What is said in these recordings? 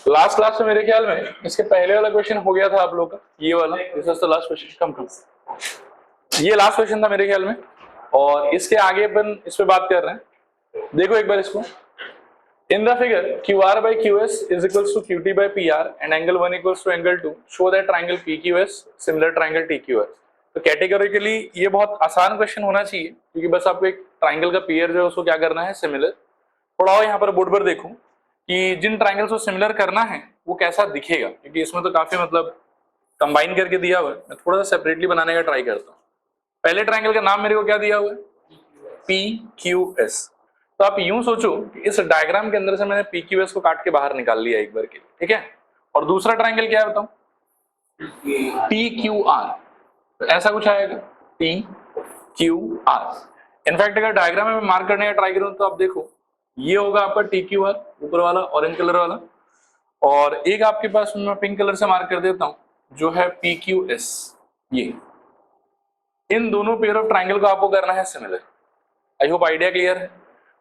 Last class में मेरे ख्याल में इसके पहले वाला क्वेश्चन हो गया था आप लोग का, ये वाला, this was the last question. कम ये लास्ट क्वेश्चन था मेरे ख्याल में, और इसके आगे अपन इस पे बात कर रहे हैं। देखो एक बार इसको, in the figure QR by QS is equals to QT by PR and angle 1 equals to angle 2, show that triangle PQS similar triangle TQS। तो कैटेगोरिकली ये बहुत आसान क्वेश्चन होना चाहिए, क्योंकि बस आपको एक ट्राइंगल का पेयर जो है उसको क्या करना है, सिमिलर। थोड़ा और यहाँ पर बोर्ड पर देखो कि जिन ट्राइंगल्स को सिमिलर करना है वो कैसा दिखेगा, क्योंकि इसमें तो काफी मतलब कंबाइन करके दिया हुआ है। मैं थोड़ा सा सेपरेटली बनाने का ट्राई करता हूँ। पहले ट्राइंगल का नाम मेरे को क्या दिया हुआ है, PQS। तो आप यूं सोचो कि इस डायग्राम के अंदर से मैंने PQS को काट के बाहर निकाल लिया एक बार के लिए, ठीक है। और दूसरा ट्राइंगल क्या है बताओ, PQR। तो ऐसा कुछ आएगा PQR। इनफैक्ट अगर डायग्राम में मार्क करने का ट्राई करूं तो आप देखो, ये होगा आपका TQR ऊपर वाला ऑरेंज कलर वाला, और एक आपके पास मैं पिंक कलर से मार्क कर देता हूं जो है PQS। ये इन दोनों पेयर ऑफ ट्राइंगल को आपको करना है similar. I hope idea clear है।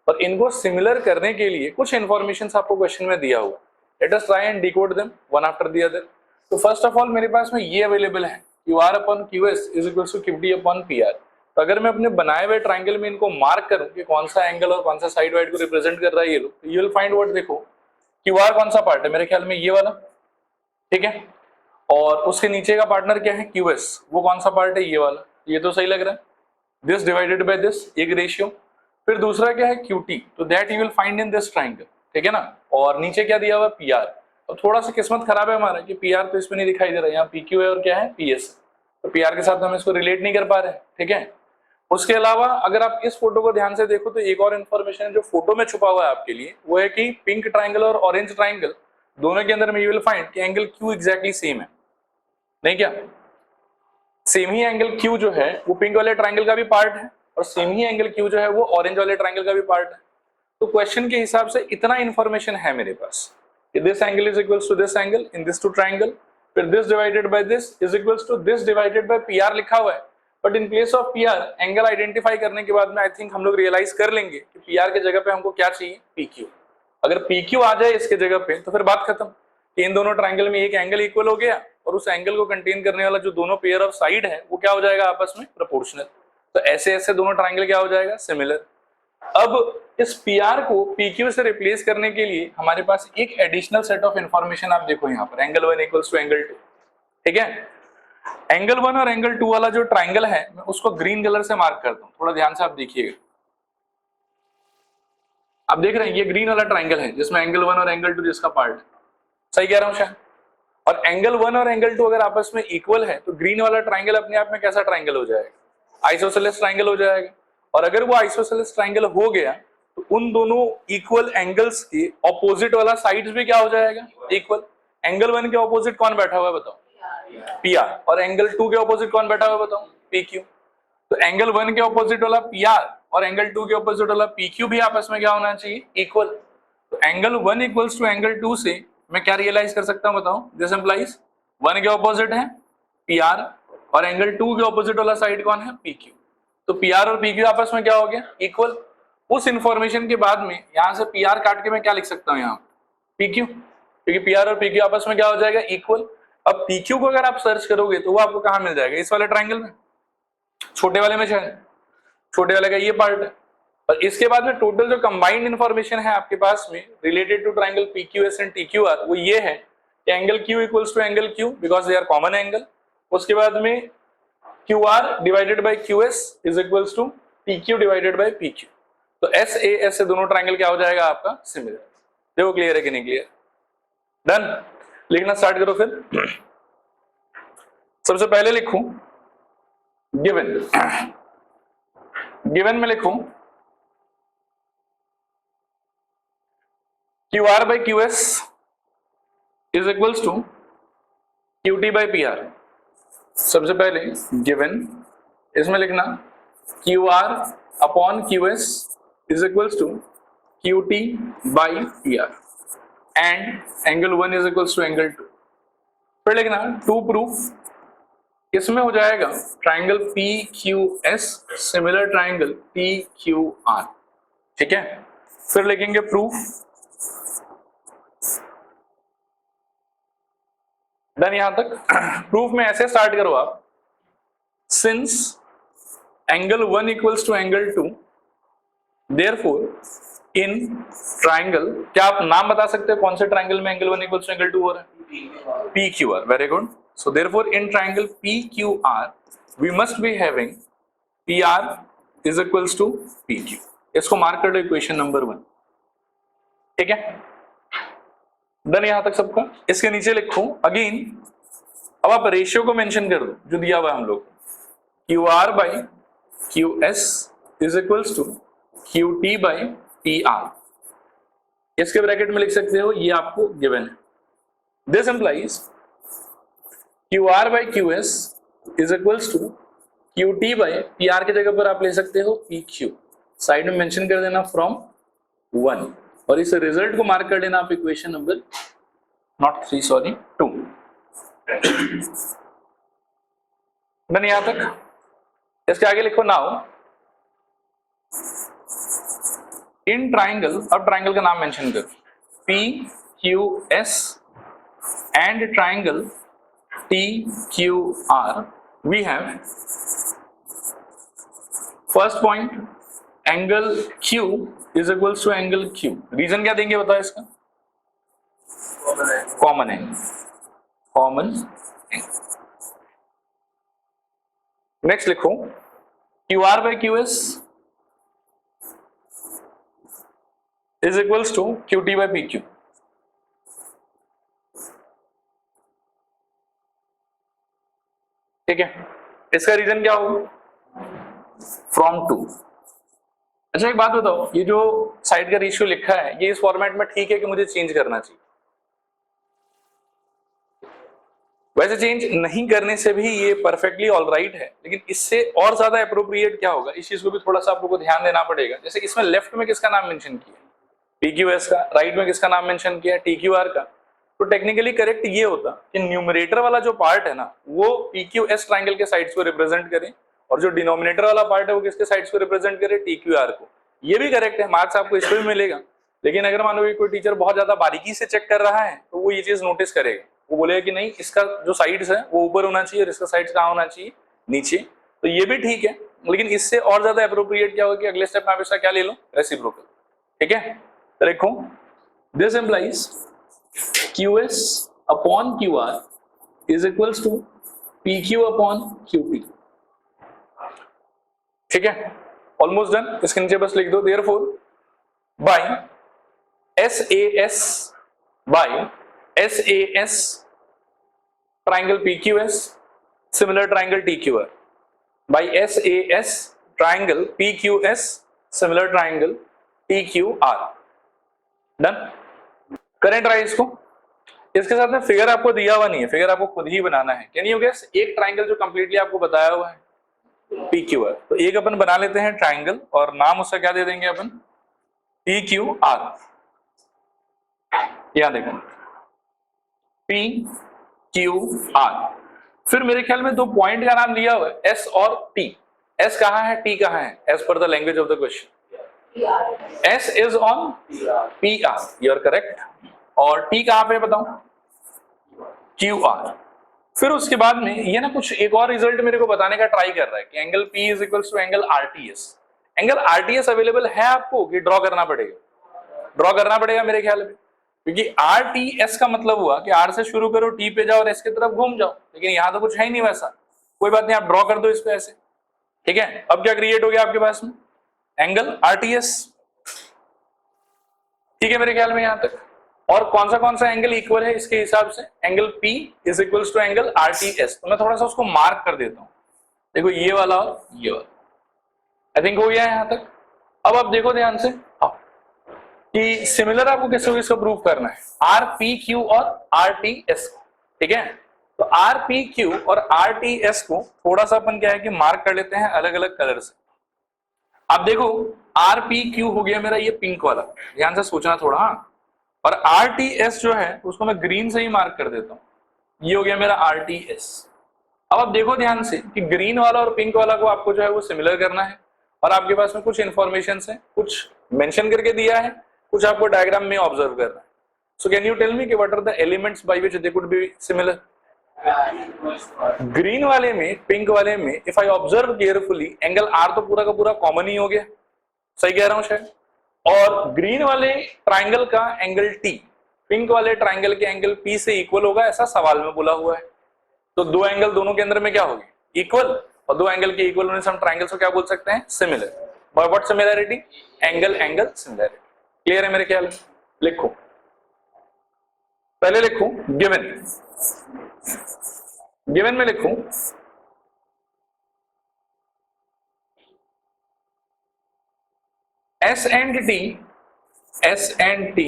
और इनको सिमिलर करने के लिए कुछ इंफॉर्मेशन आपको क्वेश्चन में दिया हुआ, let us try and decode them one after the other. तो फर्स्ट ऑफ ऑल मेरे पास में ये अवेलेबल है, QR upon QS is equal to QT upon PR। तो अगर मैं अपने बनाए हुए ट्राइंगल में इनको मार्क करूं कि कौन सा एंगल और कौन सा साइड वाइड को रिप्रेजेंट कर रहा है ये लोग, तो यू विल फाइंड व्हाट, देखो QR कौन सा पार्ट है, मेरे ख्याल में ये वाला, ठीक है। और उसके नीचे का पार्टनर क्या है, QS, वो कौन सा पार्ट है, ये वाला। ये तो सही लग रहा है, दिस डिवाइडेड बाय दिस, एक रेशियो। फिर दूसरा क्या है QT, तो that you will find in this triangle, ठीक है ना। और नीचे क्या दिया हुआ, PR। और थोड़ा सा किस्मत खराब है हमारा कि PR तो इसमें नहीं दिखाई दे रहा है, यहाँ PQ है और क्या है, PS। तो PR के साथ हम इसको रिलेट नहीं कर पा रहे हैं, ठीक है। उसके अलावा अगर आप इस फोटो को ध्यान से देखो तो एक और इन्फॉर्मेशन है जो फोटो में छुपा हुआ है आपके लिए, वो है कि पिंक ट्राइंगल और ऑरेंज ट्राइंगल दोनों के अंदर में यू विल फाइंड कि एंगल Q एग्जैक्टली सेम है, नहीं क्या। सेम ही एंगल Q जो है वो पिंक वाले ट्राइंगल का भी पार्ट है, और सेम ही एंगल Q जो है वो ऑरेंज वाले ट्राइंगल का भी पार्ट है। तो क्वेश्चन के हिसाब से इतना इंफॉर्मेशन है मेरे पास कि this angle is equals to this angle in this two triangle, फिर this divided by this is equals to this divided by PR लिखा हुआ है। But in place of PR angle identify करने के बाद में आई थिंक हम लोग रियलाइज कर लेंगे कि PR के जगह पे हमको क्या चाहिए, PQ। अगर PQ आ जाए इसके जगह पे तो फिर बात खत्म, कि इन दोनों ट्राइंगल में एक एंगल इक्वल हो गया, और उस एंगल को कंटेन करने वाला जो दोनों पेयर ऑफ साइड है वो क्या हो जाएगा, आपस में प्रोपोर्शनल। तो ऐसे ऐसे दोनों ट्राइंगल क्या हो जाएगा, सिमिलर। अब इस PR को PQ से रिप्लेस करने के लिए हमारे पास एक एडिशनल सेट ऑफ इंफॉर्मेशन आप देखो यहाँ पर, एंगल 1 इक्वल्स टू एंगल 2, ठीक है। एंगल 1 और एंगल 2 वाला जो ट्राइंगल है मैं उसको ग्रीन कलर से मार्क करता हूँ, थोड़ा ध्यान से आप देखिएगा। आप देख रहे हैं ये ग्रीन वाला ट्राइंगल है जिसमें एंगल 1 और एंगल 2 जिसका पार्ट, सही कह रहा हूँ शायद। और एंगल 1 और एंगल 2 अगर आपस में इक्वल है तो ग्रीन वाला ट्राइंगल अपने आप में कैसा ट्राइंगल हो जाएगा, आइसोसेलेस ट्राइंगल हो जाएगा। और अगर वो आइसोसेलेस ट्राइंगल हो गया तो उन दोनों इक्वल एंगल्स के ऑपोजिट वाला साइड्स भी क्या हो जाएगा, इक्वल। एंगल 1 के ऑपोजिट कौन बैठा हुआ है बताओ, PR। और एंगल 2 के ऑपोजिट कौन बैठा हुआ है बताओ, PQ। तो एंगल 1 के ऑपोजिट वाला PR और एंगल 2 के ऑपोजिट वाला PQ भी आपस में क्या होना चाहिए, इक्वल। तो एंगल 1 इक्वल्स टू एंगल 2 से मैं क्या रियलाइज कर सकता हूं बताओ, दिस इंप्लाइज 1 के ऑपोजिट है PR, और एंगल 2 के ऑपोजिट वाला साइड कौन है, PQ। तो PR और PQ आपस में क्या हो गया, इक्वल। उस इंफॉर्मेशन के बाद में यहां से PR काट के मैं क्या लिख सकता हूं, यहाँ PQ, क्योंकि PR और PQ आपस में क्या हो जाएगा, इक्वल। अब PQ को अगर आप सर्च करोगे तो वो आपको कहां मिल जाएगा, इस वाले ट्राइंगल में, छोटे वाले में शायद, छोटे वाले का ये पार्ट है। और इसके बाद में टोटल जो कंबाइंड इंफॉर्मेशन है आपके पास में related to triangle PQS and TQR वो ये है कि angle Q equals to angle Q because they are common angle. उसके बाद में QR divided by QS is equals to PQ divided by PQ। तो SAS से दोनों ट्राइंगल क्या हो जाएगा आपका, सिमिलर। देखो क्लियर है कि नहीं क्लियर, डन। लिखना स्टार्ट करो फिर। सबसे पहले लिखूं गिवन, गिवन में लिखूं QR by QS is equals to QT by PR। सबसे पहले गिवन इसमें लिखना QR upon QS is equals to QT by PR and angle 1 is equals to angle 2। फिर लिखना टू प्रूफ इसमें हो जाएगा triangle PQS similar triangle PQR, ठीक है। फिर लिखेंगे प्रूफ डन यहां तक। प्रूफ में ऐसे स्टार्ट करो आप, since angle 1 equals to angle 2, therefore in triangle, क्या आप नाम बता सकते हो कौन से ट्राइंगल में एंगल 1 इक्वल्स टू एंगल 2 हो रहा है? PQR, very good. So therefore in triangle PQR we must be having PR is equals to PQ। इसको मार्क कर लो इक्वेशन नंबर 1, ठीक है। डन यहां तक सबका। इसके नीचे लिखो अगेन, अब आप रेशियो को मेंशन कर दो जो दिया हुआ है हम लोग, QR by QS is equals to QT by PR। इसके ब्रैकेट में लिख सकते हो, ये आपको गिवन है। This implies QR by QS is equals to QT by PR की जगह पर आप ले सकते हो PQ, साइड में मेंशन कर देना फ्रॉम 1, और इस रिजल्ट को मार्क कर लेना आप इक्वेशन नंबर 2। डन यहां तक। इसके आगे लिखो नाउ इन ट्राइंगल, अब ट्राइंगल का नाम मेंशन करो, PQS and triangle TQR we have first point angle Q is equals to angle Q। Reason क्या देंगे बताओ इसका? Common angle, common angle. Next लिखो QR by QS is equals to QT by PQ। ठीक है, इसका reason क्या होगा? फ्रॉम 2। अच्छा एक बात बताओ, ये जो साइड का रेशियो लिखा है ये इस फॉर्मेट में ठीक है कि मुझे चेंज करना चाहिए? वैसे चेंज नहीं करने से भी ये परफेक्टली ऑलराइट है, लेकिन इससे और ज्यादा अप्रोप्रिएट क्या होगा, इस चीज को भी थोड़ा सा आप लोगों को ध्यान देना पड़ेगा। जैसे इसमें लेफ्ट में किसका नाम मेंशन किया? PQS का। राइट में किसका नाम मेंशन किया? TQR का। तो टेक्निकली करेक्ट ये होता कि न्यूमरेटर वाला जो पार्ट है ना वो PQS ट्राइंगल के साइड्स को रिप्रेजेंट करे, और जो डिनोमिनेटर वाला पार्ट है वो किसके साइड्स को रिप्रेजेंट करे? TQR को। ये भी करेक्ट है, मार्क्स आपको इस पे भी मिलेगा। लेकिन अगर मान लो कोई टीचर बहुत ज्यादा बारीकी से चेक कर रहा है तो वो ये चीज नोटिस करेगा, वो बोलेगा कि नहीं इसका जो साइड्स है वो ऊपर होना चाहिए और इसका साइड्स कहाँ होना चाहिए? नीचे। तो ये भी ठीक है, लेकिन इससे और ज्यादा अप्रोप्रिएट क्या होगा कि अगले स्टेप में आप इसका क्या ले लो? रेसिप्रोकल। ठीक है, तो देखो this implies QS upon QR is equals to PQ upon QT। ठीक है, ऑलमोस्ट डन। इसके नीचे बस लिख दो therefore by SAS triangle PQS similar triangle TQR by SAS triangle PQS similar triangle TQR। Done, करें ट्राई इसको। इसके साथ में फिगर आपको दिया हुआ नहीं है, फिगर आपको खुद ही बनाना है। Can you guess? एक ट्राइंगल जो कंप्लीटली आपको बताया हुआ है PQR, तो एक अपन बना लेते हैं ट्राइंगल और नाम उसका क्या दे देंगे अपन? PQR। यहां देखो PQR। फिर मेरे ख्याल में दो पॉइंट का नाम दिया हुआ है S और T। S कहाँ है, T कहाँ है? As per the language of the question S is on PR, you are correct। और T कहाँ पे बताऊं? QR। फिर उसके बाद में ये ना कुछ एक और रिजल्ट मेरे को बताने का ट्राई कर रहा है कि angle P is equals to angle RTS। Angle RTS available है आपको कि ड्रॉ करना पड़ेगा? ड्रॉ करना पड़ेगा मेरे ख्याल में, क्योंकि RTS का मतलब हुआ कि R से शुरू करो, T पे जाओ और S की तरफ घूम जाओ, लेकिन यहाँ तो कुछ है ही नहीं वैसा। कोई बात नहीं, आप ड्रॉ कर दो इसको ऐसे। ठीक है, अब क्या क्रिएट हो गया आपके पास में? Angle RTS। ठीक है मेरे ख्याल में यहां तक। और कौन सा एंगल इक्वल है इसके हिसाब से? Angle P is equals to angle RTS। तो मैं थोड़ा सा उसको मार्क कर देता हूं। देखो ये वाला और ये वाला, आई थिंक हो गया है यहां तक। अब आप देखो ध्यान से कि सिमिलर आपको किसको इसको प्रूव करना है? RPQ और RTS। ठीक है, तो RPQ और RTS को थोड़ा सा अपन क्या है कि मार्क कर लेते हैं अलग अलग कलर से। आप देखो RPQ हो गया मेरा ये पिंक वाला, ध्यान से सोचना थोड़ा। हाँ, और RTS जो है उसको मैं ग्रीन से ही मार्क कर देता हूं, ये हो गया मेरा RTS। अब आप देखो ध्यान से कि ग्रीन वाला और पिंक वाला को आपको जो है वो सिमिलर करना है, और आपके पास में कुछ इंफॉर्मेशन है, कुछ मेंशन करके दिया है, कुछ आपको डायग्राम में ऑब्जर्व करना है। So can you tell me कि what are the elements by which they could be similar? Green वाले में, पिंक वाले में if I observe carefully angle are तो पूरा का पूरा कॉमन ही हो गया, सही कह रहा हूं शायद। और ग्रीन वाले ट्राइंगल का एंगल टी पिंक वाले ट्राइंगल के एंगल पी से इक्वल होगा, ऐसा सवाल में बोला हुआ है। तो दो एंगल दोनों के अंदर में क्या होगी, इक्वल, और दो एंगल के इक्वल होने से हम ट्राइंगल को क्या बोल सकते हैं, similar. By what similarity, angle angle similarity. Clear है मेरे ख्याल में। लिखो, पहले लिखो गिवन, गिवन में लिखूं S and T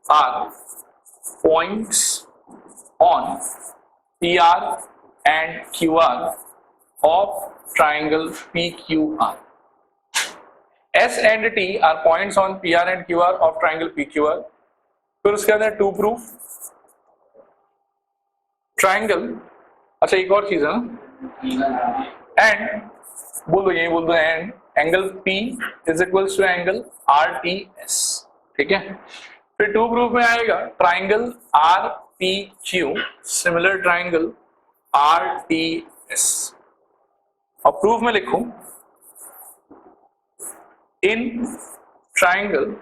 are points on PR and QR of triangle PQR. S and T are points on PR and QR of triangle PQR. फिर उसके अंदर टू प्रूफ ट्राइंगल, अच्छा एक और चीज है ना, एंड बोल दो, यही बोल दो, and angle P is equals to angle RTS, ठीक है। फिर टू प्रूफ में आएगा triangle RPQ similar triangle RTS, और प्रूफ में लिखूं in triangle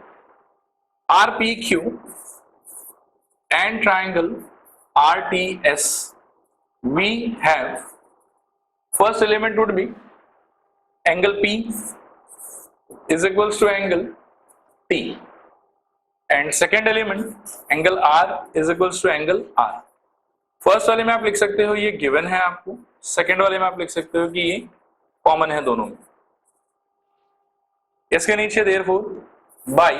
RPQ and triangle RTS we have first element would be angle P is equals to angle T and second element angle R is equals to angle R. First वाले में आप लिख सकते हो ये गिवन है आपको, second वाले में आप लिख सकते हो कि ये कॉमन है दोनों में। इसके नीचे therefore by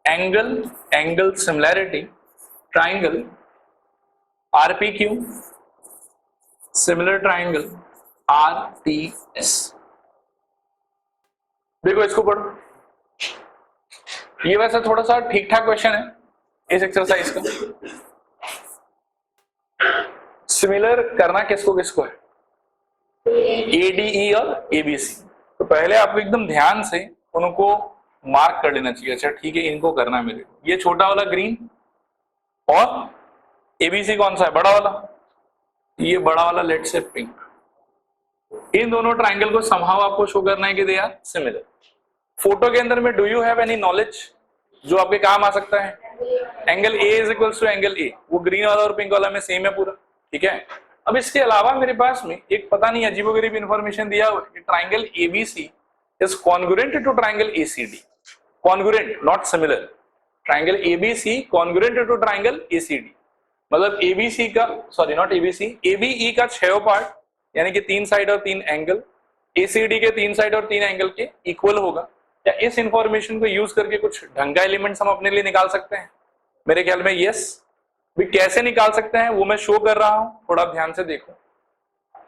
angle angle similarity triangle RPQ similar triangle RTS। देखो इसको पढ़ो, ये वैसे थोड़ा सा ठीक ठाक क्वेश्चन है इस एक्सरसाइज का। सिमिलर करना किसको किसको है, ADE और ABC। तो पहले आपको एकदम ध्यान से उनको मार्क कर लेना चाहिए। अच्छा ठीक है, इनको करना है मेरे को। ये छोटा वाला ग्रीन और ABC कौन सा है, बड़ा वाला, ये बड़ा वाला लेट से पिंक। इन दोनों ट्राइंगल को समहाउ आपको शो करना है कि दे आर सिमिलर। फोटो के अंदर में do you have any knowledge जो आपके काम आ सकता है? Angle A is equals to angle A, वो ग्रीन वाला और पिंक वाला में सेम है पूरा, ठीक है। अब इसके अलावा मेरे पास में एक पता नहीं अजीबोगरीब इंफॉर्मेशन दिया हुआ है, triangle ABC is congruent to triangle ACD, congruent not similar. Triangle ABC congruent to triangle ACD, मतलब ABC का, सॉरी नॉट ABC, ABE का 6 पार्ट यानी कि 3 साइड और 3 एंगल ACD के 3 साइड और 3 एंगल के इक्वल होगा। क्या इस इंफॉर्मेशन को यूज करके कुछ ढंग का एलिमेंट्स हम अपने लिए निकाल सकते हैं? मेरे ख्याल में यस। भी कैसे निकाल सकते हैं वो मैं शो कर रहा हूं, थोड़ा ध्यान से देखो।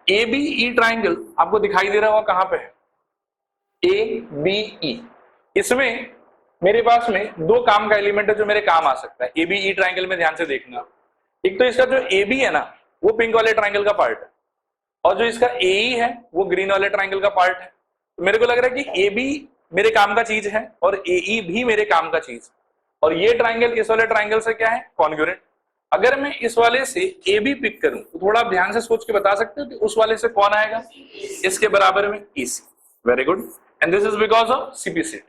ABE ट्राइंगल आपको दिखाई दे रहा होगा कहां पे है, ABE। इसमें मेरे पास में दो काम का एलिमेंट है जो मेरे काम आ सकता है ABE ट्राइंगल में, ध्यान से देखना। एक तो इसका जो AB है ना वो पिंक वाले ट्राइंगल का पार्ट है, और जो इसका AE है वो ग्रीन वाले ट्राइंगल का पार्ट है। तो मेरे को लग रहा है कि AB मेरे काम का चीज है और AE भी मेरे काम का चीज, और ये ट्राइंगल इस वाले ट्राइंगल से क्या है, कॉन्ग्रुएंट। अगर मैं इस वाले से AB पिक करूं तो थोड़ा आप ध्यान से सोच के बता सकते हो कि उस वाले से कौन आएगा, इसके बराबर में AC। Very good, and this is because of CPCT।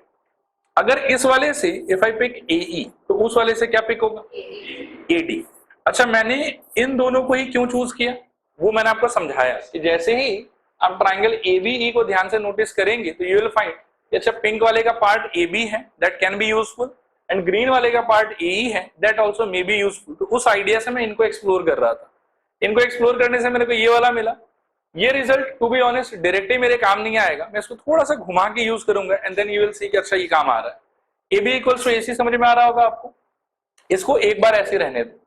अगर इस वाले से इफ आई पिक AE तो उस वाले से क्या पिक होगा, AD। अच्छा मैंने इन दोनों को ही क्यों चूज किया वो मैंने आपको समझाया कि जैसे ही आप ट्राइंगल ABE को ध्यान से नोटिस करेंगे तो यू विल फाइंड अच्छा पिंक वाले का पार्ट AB है, that can be useful, and green वाले का पार्ट AE है, that also may be useful. तो उस आइडिया से मैं इनको एक्सप्लोर कर रहा था। इनको एक्सप्लोर करने से मेरे को ये वाला मिला। ये result to be honest directly मेरे काम नहीं आएगा, मैं इसको थोड़ा सा घुमा के यूज करूंगा and then you will see कि अच्छा ये काम आ रहा है। AB इक्वल्स टू AC समझ में आ रहा होगा आपको। इसको एक बार ऐसे रहने दो,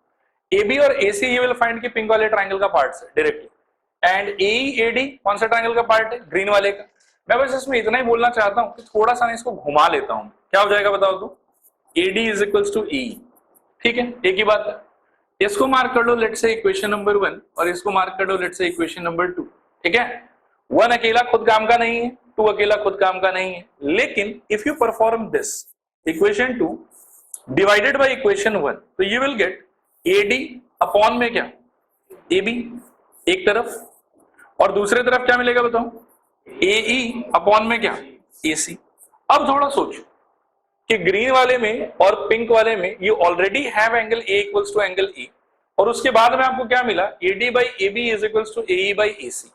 AB और AC यू विल फाइंड कि पिंक वाले ट्राइंगल का पार्ट है डायरेक्टली, एंड AE AD कौन सा ट्राइंगल का पार्ट है, ग्रीन वाले का। मैं बस इसमें इतना ही बोलना चाहता हूं कि थोड़ा सा इसको घुमा लेता हूं, क्या हो जाएगा बताओ तो, AD is equals to AE, ठीक है, एक ही बात है। इसको मार्क कर लो लेट्स से इक्वेशन नंबर 1 और इसको मार्क कर लो लेट्स से इक्वेशन नंबर 2, ठीक है। 1 अकेला खुद काम का नहीं है, 2 अकेला खुद काम का नहीं है, लेकिन if you perform this equation 2 divided by equation 1 तो you will get AD upon में क्या, ए बी एक तरफ और दूसरी तरफ क्या मिलेगा बताओ, ए ई अपॉन में क्या, ए सी। अब थोड़ा सोचो कि ग्रीन वाले में और पिंक वाले में you already have angle A equals to angle E, और उसके बाद में आपको क्या मिला, A D by A B is equals to A E by A C.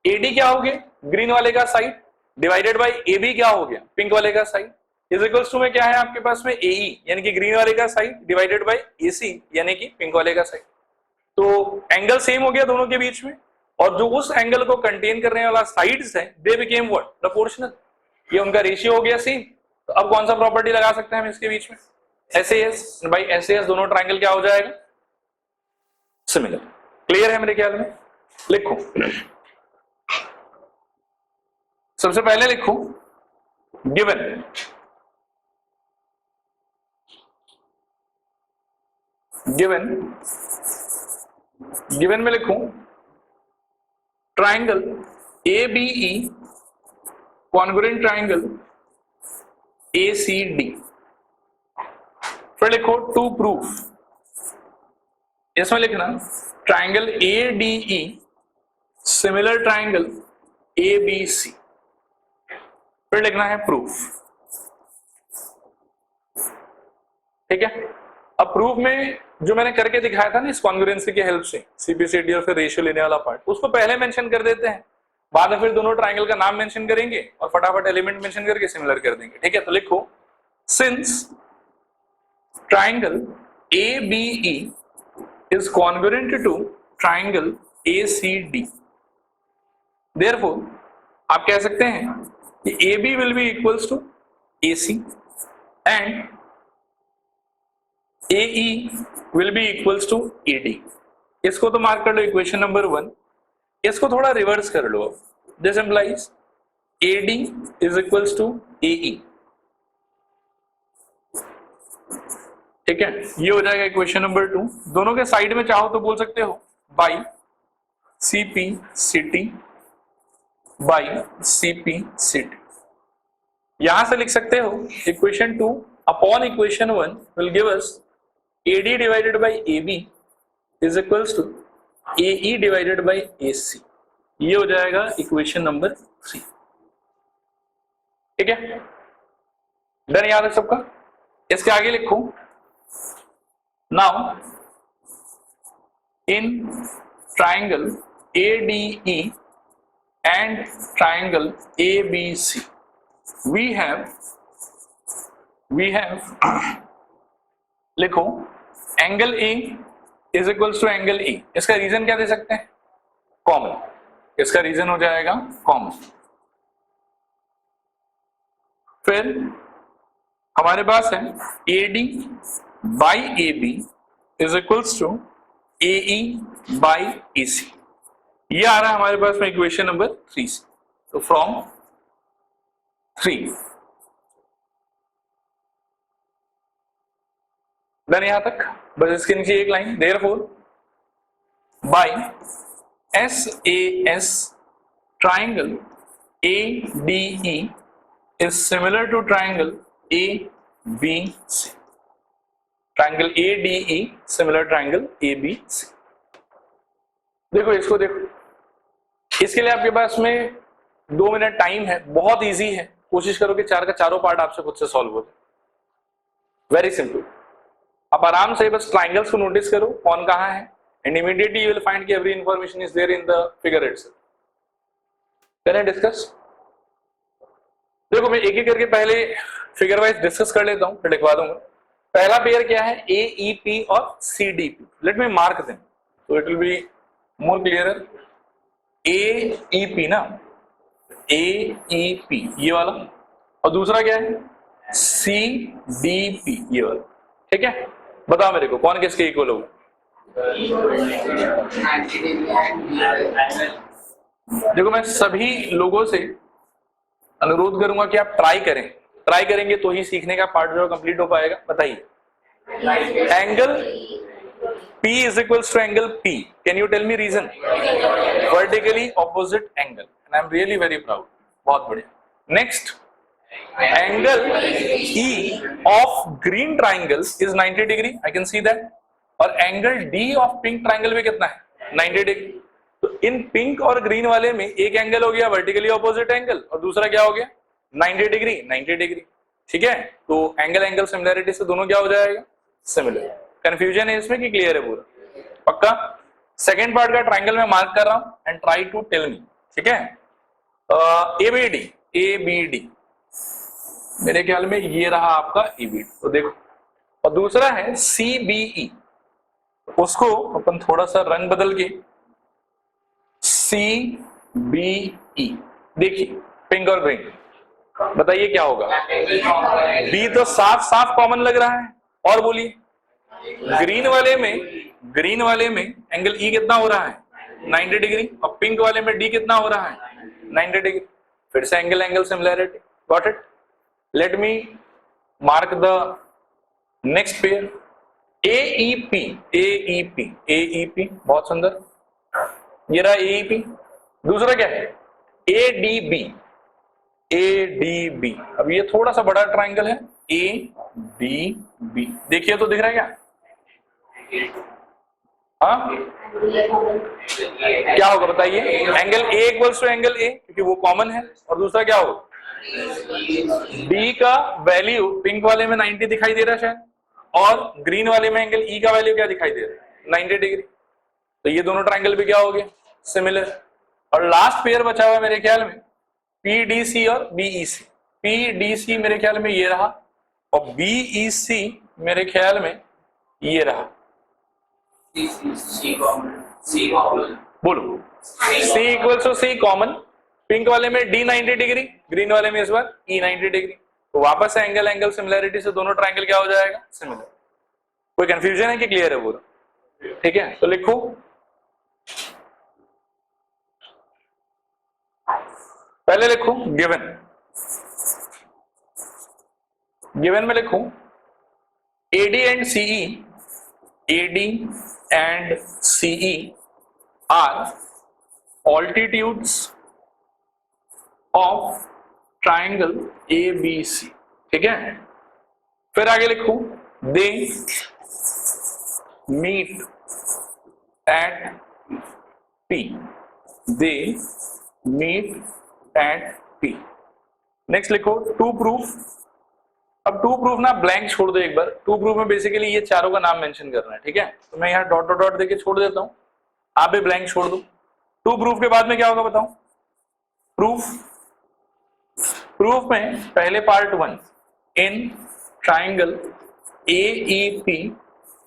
A D क्या हो गया, ग्रीन वाले का side, divided by A B क्या हो गया, पिंक वाले का साइड, इज इक्वल्स टू में क्या है आपके पास में, ए ई यानी कि ग्रीन वाले का साइड डिवाइडेड बाई ए सी यानी कि पिंक वाले का साइड। तो एंगल सेम हो गया दोनों के बीच में, और जो उस एंगल को कंटेन करने वाला साइड्स है दे बिकेम व्हाट, प्रोपोर्शनल। ये उनका रेशियो हो गया सेम। तो अब कौन सा प्रॉपर्टी लगा सकते हैं हम इसके बीच में, एसएएस। भाई एसएएस दोनों ट्रायंगल क्या हो जाएगा, सिमिलर। क्लियर है मेरे ख्याल में? लिखो, सबसे पहले लिखो गिवन गिवन में लिखूं triangle ABE congruent triangle ACD। फिर लिखो टू प्रूफ, इसमें लिखना triangle ADE similar triangle ABC। फिर लिखना है प्रूफ। ठीक है, अब प्रूफ में जो मैंने करके दिखाया था ना इस कॉन्ग्रुएंसी की हेल्प से, CPCD और फिर रेशियो लेने वाला पार्ट, उसको पहले मेंशन कर देते हैं, बाद में फिर दोनों ट्राइंगल का नाम मेंशन करेंगे और फटाफट एलिमेंट मेंशन करके सिमिलर कर देंगे। ठीक है, तो लिखो since triangle ABE is congruent to triangle ACD, therefore आप कह सकते हैं कि AB will be equals to AC and AE will be equals to AD। इसको तो मार्क कर लो इक्वेशन नंबर 1, इसको थोड़ा रिवर्स कर लो। This implies AD is equals to AE। ठीक है, ये हो जाएगा इक्वेशन नंबर 2। दोनों के साइड में चाहो तो बोल सकते हो बाई CPCT बाई CPCT। यहां से लिख सकते हो equation 2 upon equation 1 will give us AD divided by AB is equals to AE divided by AC। ये हो जाएगा इक्वेशन नंबर 3। ठीक है, डन याद है सबका? इसके आगे लिखो now in triangle ADE and triangle ABC we have लिखो angle A is equals to angle E। इसका रीजन क्या दे सकते हैं, कॉमन। इसका रीजन हो जाएगा कॉमन। फिर हमारे पास है AD by AB is equals to AE by AC। ये आ रहा है हमारे पास में इक्वेशन नंबर 3 से। तो फ्रॉम 3 डन यहां तक, बस इसके नीचे एक line, therefore by SAS triangle ADE is similar to triangle ABC। Triangle ADE similar triangle ABC। देखो इसको देखो, इसके लिए आपके पास में 2 मिनट टाइम है, बहुत इजी है। कोशिश करो कि 4 का चारों पार्ट आपसे खुद से सॉल्व हो जाए। वेरी सिंपल, आप आराम से बस ट्राइंगल्स को नोटिस करो कौन कहां है, and immediately you will find कि every information is there in the figure itself. करें डिस्कस? देखो मैं एक एक करके पहले फिगर वाइज डिस्कस कर लेता हूं, फिर लिखवा दूंगा। पहला पेयर क्या है, AEP और CDP। Late me mark them so it will be more clear. AEP ना, AEP ये वाला, और दूसरा क्या है CDP ये वाला। ठीक है, बताओ मेरे को कौन किसके इक्वल होगा। देखो मैं सभी लोगों से अनुरोध करूंगा कि आप ट्राई करेंगे तो ही सीखने का पार्ट जो कंप्लीट हो पाएगा। बताइए, angle P is equals to angle P, can you tell me reason? Vertically opposite angle and I am really very proud। बहुत बढ़िया। Next, angle E of green triangle is 90 degree, I can see that। और angle D of pink triangle भी कितना है, 90 degree. तो इन pink और green वाले में एक एंगल हो गया वर्टिकली ऑपोजिट एंगल और दूसरा क्या हो गया 90 डिग्री 90 डिग्री। ठीक है, तो एंगल एंगल सिमिलैरिटी से दोनों क्या हो जाएगा सिमिलर। कंफ्यूजन है इसमें कि क्लियर है पूरा पक्का। सेकेंड पार्ट का ट्राइंगल में मार्क कर रहा हूं and try to tell me. ठीक है, एबीडी मेरे ख्याल में ये रहा आपका एबीडी, तो देखो। और दूसरा है सीबीई, उसको अपन थोड़ा सा रंग बदल के सीबीई, देखिए पिंक और ग्रीन, बताइए क्या होगा। बी तो साफ साफ कॉमन लग रहा है, और बोलिए ग्रीन वाले में एंगल ई कितना हो रहा है 90 डिग्री और पिंक वाले में डी कितना हो रहा है 90 डिग्री। फिर से angle angle similarity, got it. Late me mark the next pair AEP. AEP बहुत सुंदर, ये रहा एईपी। दूसरा क्या है एडीबी। अब ये थोड़ा सा बड़ा ट्राइंगल है एडीबी, देखिए तो दिख रहा है क्या। हाँ क्या होगा बताइए, angle A equals to angle A क्योंकि वो कॉमन है, और दूसरा क्या होगा डी का वैल्यू पिंक वाले में 90 दिखाई दे रहा है शायद, और ग्रीन वाले में एंगल ई का वैल्यू क्या दिखाई दे रहा है 90 डिग्री। तो ये दोनों ट्राइंगल भी क्या हो गए सिमिलर। और लास्ट पेयर बचा हुआ है मेरे ख्याल में पीडीसी और बीईसी। पीडीसी मेरे ख्याल में ये रहा और बीईसी मेरे ख्याल में ये रहा। बोलो C equal to C common, pink वाले में डी 90 डिग्री, ग्रीन वाले में इस बार ई 90 डिग्री। तो वापस से एंगल एंगल सिमिलैरिटी से दोनों ट्राइंगल क्या हो जाएगा सिमिलर। कोई कंफ्यूजन है कि क्लियर है पूरा। ठीक है, तो लिखो पहले लिखो गिवन में लिखो AD and CE are altitudes of triangle ABC। ठीक है, फिर आगे लिखो they meet at P। They meet at P। Next लिखो टू प्रूफ। अब टू प्रूफ ना ब्लैंक छोड़ दो एक बार। टू प्रूफ में बेसिकली ये चारों का नाम मेंशन करना है। ठीक है, तो मैं यहाँ डॉट डॉट डॉट देके छोड़ देता हूं, आप भी ब्लैंक छोड़ दो। टू प्रूफ के बाद में क्या होगा बताओ। प्रूफ में पहले part 1 in triangle AEP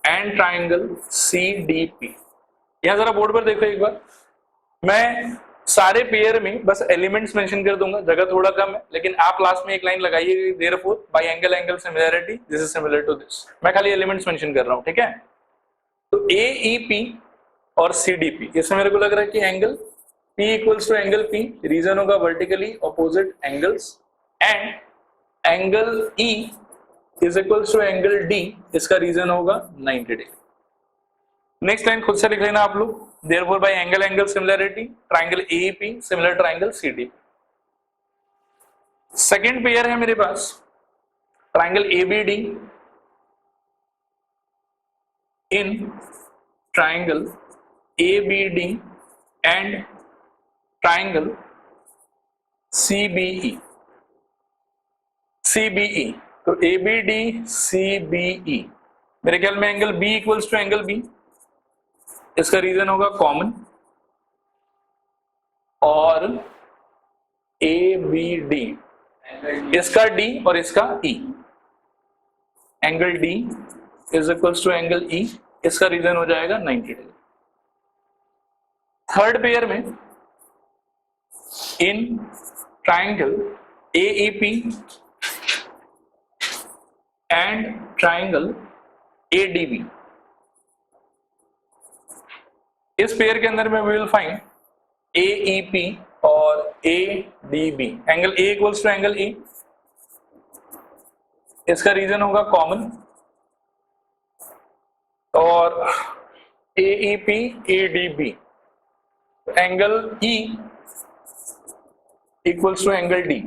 and triangle CDP। यहां जरा बोर्ड पर देखो एक बार, मैं सारे पेयर में बस एलिमेंट्स मेंशन कर दूंगा, जगह थोड़ा कम है, लेकिन आप लास्ट में एक लाइन लगाइए therefore by angle angle similarity this is similar to this. मैं खाली एलिमेंट्स मेंशन कर रहा हूं। ठीक है, तो AEP और CDP, इसमें मेरे को लग रहा है कि angle P equals to angle P, reason होगा vertically opposite angles, and angle E is equals to angle D, इसका रीजन होगा 90 डिग्री। नेक्स्ट लाइन खुद से लिख लेना आप लोग, therefore by angle angle similarity triangle AEP similar triangle CDP। Second pair है मेरे पास triangle ABD in triangle ABD and triangle CBE। तो ABD CBE मेरे ख्याल में angle B equals to angle B, इसका रीजन होगा कॉमन, और ABD इसका D और इसका E, angle D is equals to angle E, इसका रीजन हो जाएगा 90 डिग्री। थर्ड पेयर में in triangle AEP and triangle ADB, इस पेयर के अंदर में वी विल फाइंड AEP और ADB। Angle A equals to angle E, इसका रीजन होगा कॉमन, और AEP ADB angle E equals to angle D,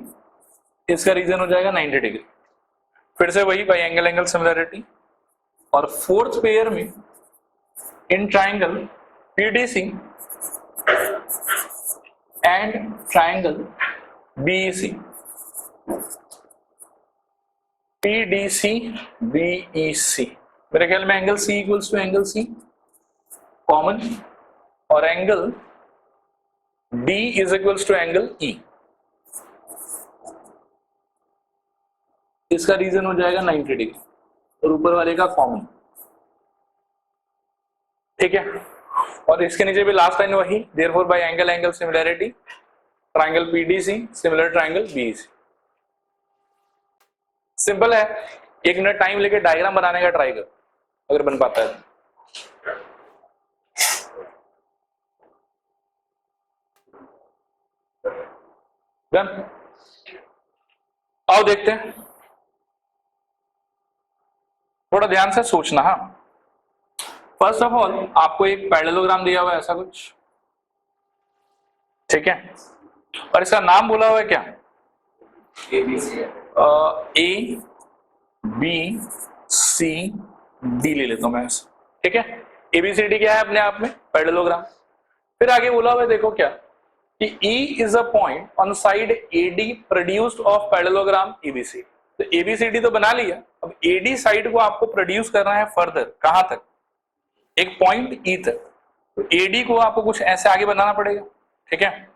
इसका रीजन हो जाएगा 90 डिग्री। फिर से वही बाय एंगल एंगल सिमिलैरिटी। और फोर्थ पेयर में in triangle PDC and triangle BEC. PDC BEC, मेरे ख्याल में angle C equals to angle C common और angle D is equals to angle E. इसका रीजन हो जाएगा 90 डिग्री और ऊपर वाले का कॉमन. ठीक है, और इसके नीचे भी लास्ट लाइन वही, therefore by angle angle similarity triangle PDC similar triangle BEC. Simple है, 1 मिनट टाइम लेके डायग्राम बनाने का ट्राई कर, अगर बन पाता है. डन. आओ देखते हैं, थोड़ा ध्यान से सोचना. हाँ, फर्स्ट ऑफ ऑल आपको एक पैरेललोग्राम दिया हुआ है ऐसा कुछ, ठीक है, और इसका नाम बोला हुआ है क्या? A B C D ले लेता हूं मैं ऐसा. ठीक है, ABCD क्या है अपने आप में? पैरेललोग्राम. फिर आगे बोला हुआ है, देखो क्या कि E is a point on side AD produced of parallelogram ABC. तो ABCD तो बना लिया, अब AD साइड को आपको प्रोड्यूस करना है फर्दर. कहां तक? एक पॉइंट E तक. तो AD को आपको कुछ ऐसे आगे बनाना पड़ेगा. ठीक है,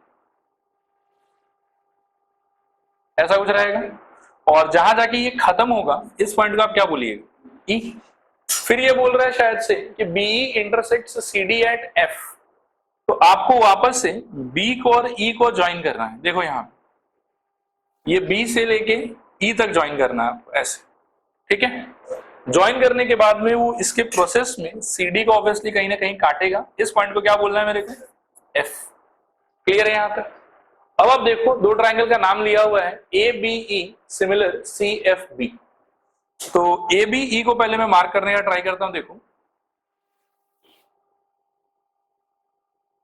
ऐसा कुछ रहेगा, और जहां जाके ये खत्म होगा इस पॉइंट को आप क्या बोलिएगा? E. फिर ये बोल रहा है शायद से कि BE intersects CD at F. तो आपको वापस से B को और E को ज्वाइन करना है. देखो यहां ये B से लेके E तक ज्वाइन करना है आपको ऐसे. ठीक है, ज्वाइन करने के बाद में वो इसके प्रोसेस में CD को ऑब्वियसली कहीं ना कहीं काटेगा. इस पॉइंट को क्या बोलना है मेरे को? F. क्लियर है यहां तक? अब आप देखो, दो ट्रायंगल का नाम लिया हुआ है ABE सिमिलर CFB. तो ABE को पहले मैं मार्क करने का ट्राई करता हूं. देखो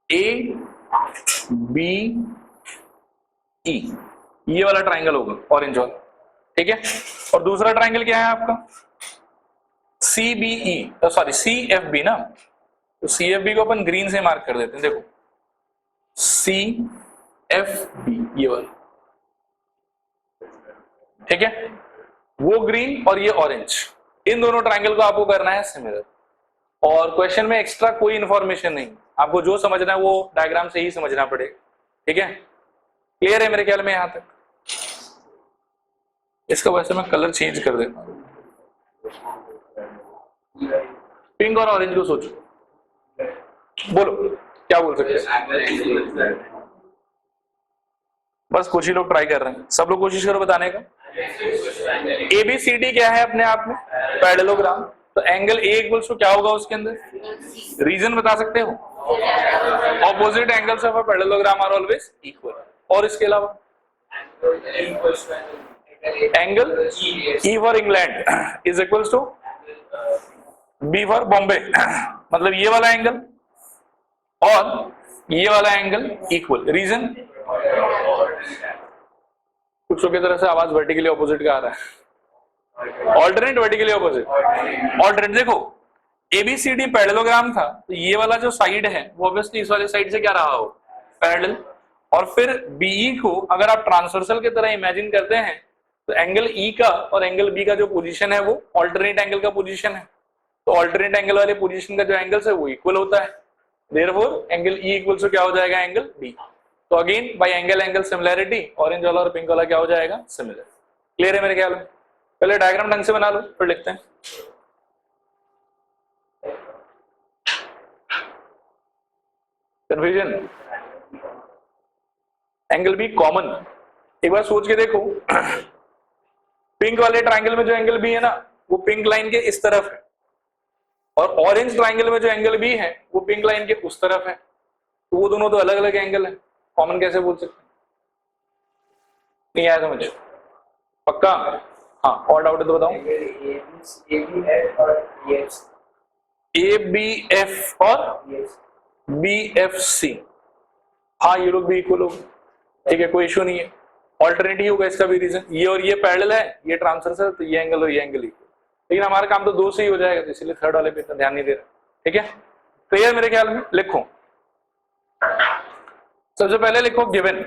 ABE, ये वाला ट्रायंगल होगा ऑरेंज वाला. ठीक है, और दूसरा ट्रायंगल क्या है आपका? CBE, सॉरी CFB ना. तो CFB को अपन ग्रीन से मार्क कर देते हैं. देखो CFB ये वाला. ठीक है, वो ग्रीन और ये ऑरेंज, इन दोनों ट्रायंगल को आपको करना है सिमिलर. और क्वेश्चन में एक्स्ट्रा कोई इंफॉर्मेशन नहीं, आपको जो समझना है वो डायग्राम से ही समझना पड़ेगा. ठीक है, क्लियर है मेरे ख्याल में यहां तक? इसका वैसे मैं कलर चेंज कर देता हूं, पिंक और ऑरेंज को सोचो. बोलो क्या बोल सकते हैं? बस कुछ ही लोग ट्राई कर रहे हैं, सब लोग कोशिश करो बताने का. ABCD क्या है अपने आप में? पैरेललोग्राम. तो एंगल A इक्वल्स टू क्या होगा उसके अंदर? रीजन बता सकते हो? Opposite angles of a parallelogram are always equal. और इसके अलावा angle E for England is equals to B for Bombay. मतलब ये वाला एंगल और ये वाला एंगल इक्वल. रीजन? कुछ लोगों की तरफ से आवाज वर्टिकली ऑपोजिट का आ रहा है. Alternate vertically opposite. ऑल्टरनेट. देखो ABCD पैरेललोग्राम था, तो ये वाला जो साइड है वो ऑब्वियसली इस वाले साइड से क्या रहा हो? पैरेलल. और फिर BE को अगर आप ट्रांसवर्सल की तरह इमेजिन करते हैं तो एंगल E का और एंगल B का जो पोजीशन है वो ऑल्टरनेट एंगल का पोजीशन है. तो ऑल्टरनेट एंगल वाले पोजीशन का जो एंगल्स है वो इक्वल होता है. Therefore angle E equals to क्या हो जाएगा? Angle B. तो again by angle angle similarity orange वाला और पिंक वाला क्या हो जाएगा? सिमिलर. क्लियर है मेरे ख्याल में? पहले डायग्राम ढंग से बना लो फिर लिखते हैं. कन्फ्यूजन? Angle B common. एक बार सोच के देखो, पिंक वाले ट्रायंगल में जो एंगल B है ना वो पिंक लाइन के इस तरफ है, और ऑरेंज ट्रायंगल में जो एंगल B है वो पिंक लाइन के उस तरफ है. तो वो दोनों तो अलग अलग एंगल है, कॉमन कैसे बोल सकते? नहीं आया समझ? पक्का? हाँ, और डाउट है तो बताओ. ABF और BFC, हाँ ये लोग भी इक्वल होगा. ठीक है, कोई इशू नहीं है. ऑल्टरनेट ही होगा इसका भी रीजन. ये और ये पैरेलल है, ये ट्रांसवर्सल, तो ये एंगल और ये एंगल इक्वल. लेकिन हमारा काम तो दो से ही हो जाएगा, तो इसलिए थर्ड वाले पे इतना ध्यान नहीं दे रहा. ठीक है, क्लियर मेरे ख्याल में? लिखो, सबसे पहले लिखो गिवन।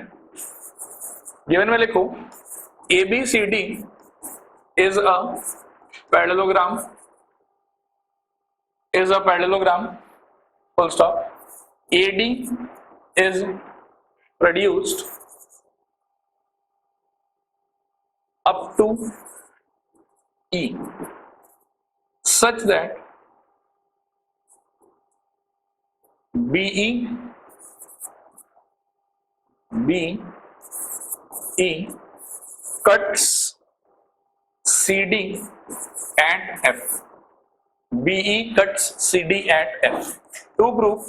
गिवन में लिखो ABCD is a parallelogram, is a parallelogram, full stop. AD is produced up to E such that BE cuts CD at F. BE cuts CD at F. To prove